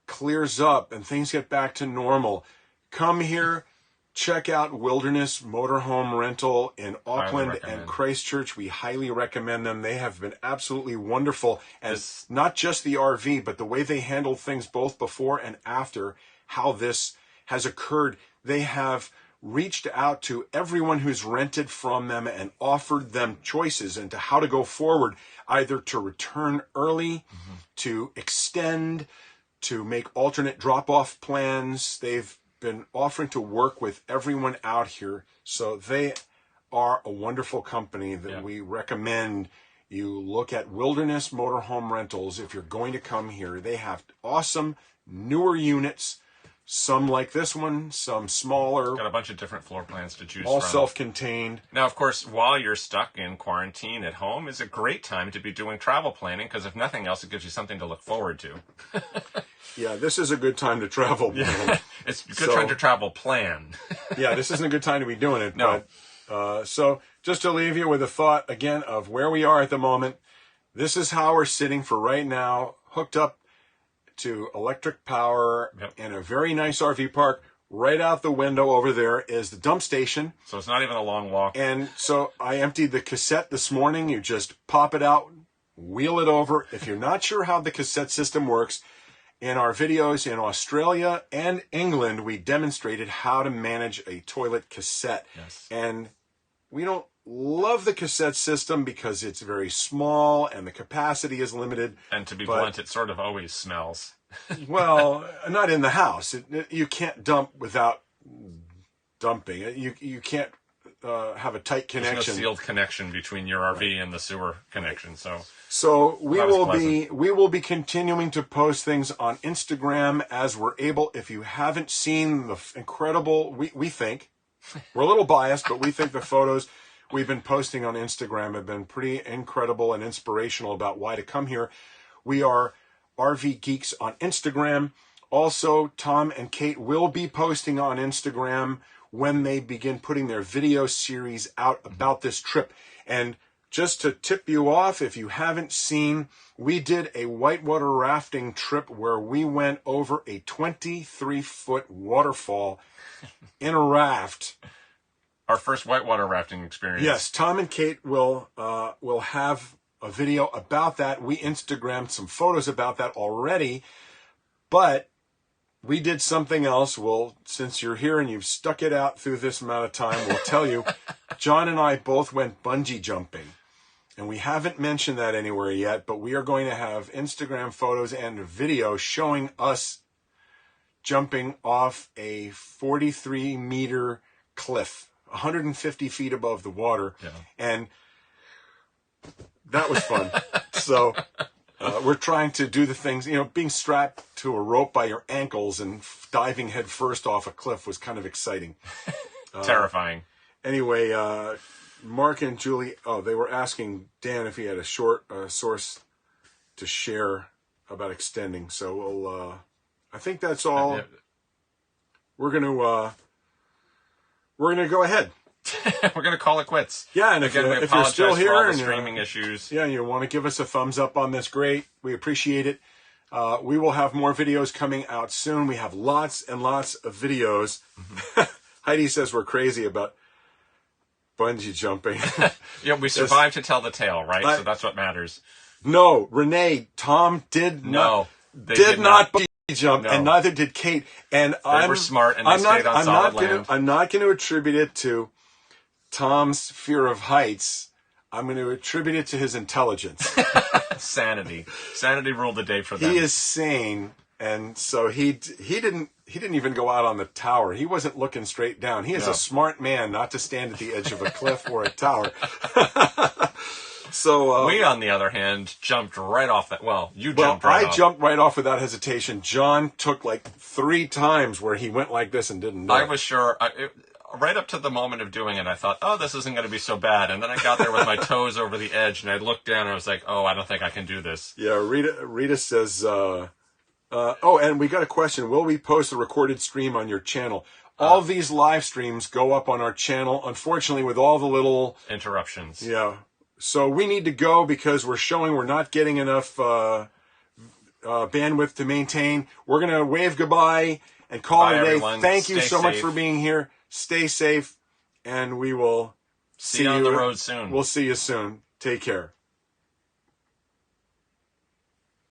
clears up and things get back to normal. Come here, check out Wilderness Motorhome Rental in Auckland and Christchurch. We highly recommend them. They have been absolutely wonderful. And not just the RV, but the way they handled things both before and after how this has occurred. They have reached out to everyone who's rented from them and offered them choices into how to go forward, either to return early, to extend, to make alternate drop-off plans. They've been offering to work with everyone out here. So they are a wonderful company that we recommend you look at. Wilderness Motorhome Rentals if you're going to come here. They have awesome newer units, some like this one, some smaller. Got a bunch of different floor plans to choose all from. All self-contained. Now, of course, while you're stuck in quarantine at home is a great time to be doing travel planning, because if nothing else, it gives you something to look forward to. Yeah, this is a good time to travel. Yeah. It's a good time to travel plan. Yeah, this isn't a good time to be doing it. No. But, so just to leave you with a thought, again, of where we are at the moment, this is how we're sitting for right now, hooked up to electric power in a very nice RV park. Right out the window over there is the dump station. So it's not even a long walk. And so I emptied the cassette this morning. You just pop it out, wheel it over. If you're not sure how the cassette system works, in our videos in Australia and England, we demonstrated how to manage a toilet cassette. Yes. And we don't love the cassette system because it's very small and the capacity is limited. And to be blunt, it sort of always smells. Well, not in the house. You can't dump without dumping. You can't have a tight connection. There's no sealed connection between your RV and the sewer connection. So we will be continuing to post things on Instagram as we're able. If you haven't seen the incredible, we think, we're a little biased, but we think the photos we've been posting on Instagram have been pretty incredible and inspirational about why to come here. We are RVgeeks on Instagram. Also, Tom and Kate will be posting on Instagram when they begin putting their video series out about this trip. And just to tip you off, if you haven't seen, we did a whitewater rafting trip where we went over a 23-foot waterfall in a raft. Our first whitewater rafting experience. Yes, Tom and Kate will have a video about that. We Instagrammed some photos about that already, but we did something else. Well, since you're here and you've stuck it out through this amount of time, we'll tell you. John and I both went bungee jumping. And we haven't mentioned that anywhere yet, but we are going to have Instagram photos and video showing us jumping off a 43-meter cliff, 150 feet above the water. Yeah. And that was fun. So we're trying to do the things, being strapped to a rope by your ankles and diving head first off a cliff was kind of exciting. Terrifying. Anyway, Mark and Julie, they were asking Dan if he had a short source to share about extending. So we'll, I think that's all. We're gonna go ahead. We're gonna call it quits. Yeah, and again, if you're still here for all the and streaming issues, yeah, you want to give us a thumbs up on this, great. We appreciate it. We will have more videos coming out soon. We have lots and lots of videos. Mm-hmm. Heidi says we're crazy about bungee jumping. Yeah, we survived to tell the tale, right? So that's what matters. No, Renee, Tom did not bungee jump, and neither did Kate. And they were smart, and they stayed on solid land. I'm not going to attribute it to Tom's fear of heights. I'm going to attribute it to his intelligence. Sanity ruled the day for them. He is sane, and so he didn't even go out on the tower. He wasn't looking straight down. He is a smart man not to stand at the edge of a cliff or a tower. So we, on the other hand, jumped right off that. Well, you jumped right off. I jumped right off without hesitation. John took like 3 times where he went like this and didn't know. I was sure. Right up to the moment of doing it, I thought, oh, this isn't going to be so bad. And then I got there with my toes over the edge, and I looked down, and I was like, oh, I don't think I can do this. Yeah, Rita says, and we got a question. Will we post a recorded stream on your channel? All these live streams go up on our channel, unfortunately, with all the little interruptions. Yeah. So we need to go because we're showing we're not getting enough bandwidth to maintain. We're going to wave goodbye and call it a day. Everyone. Thank you Stay so much safe. for being here. Stay safe, and we will see you on the road soon. We'll see you soon. Take care.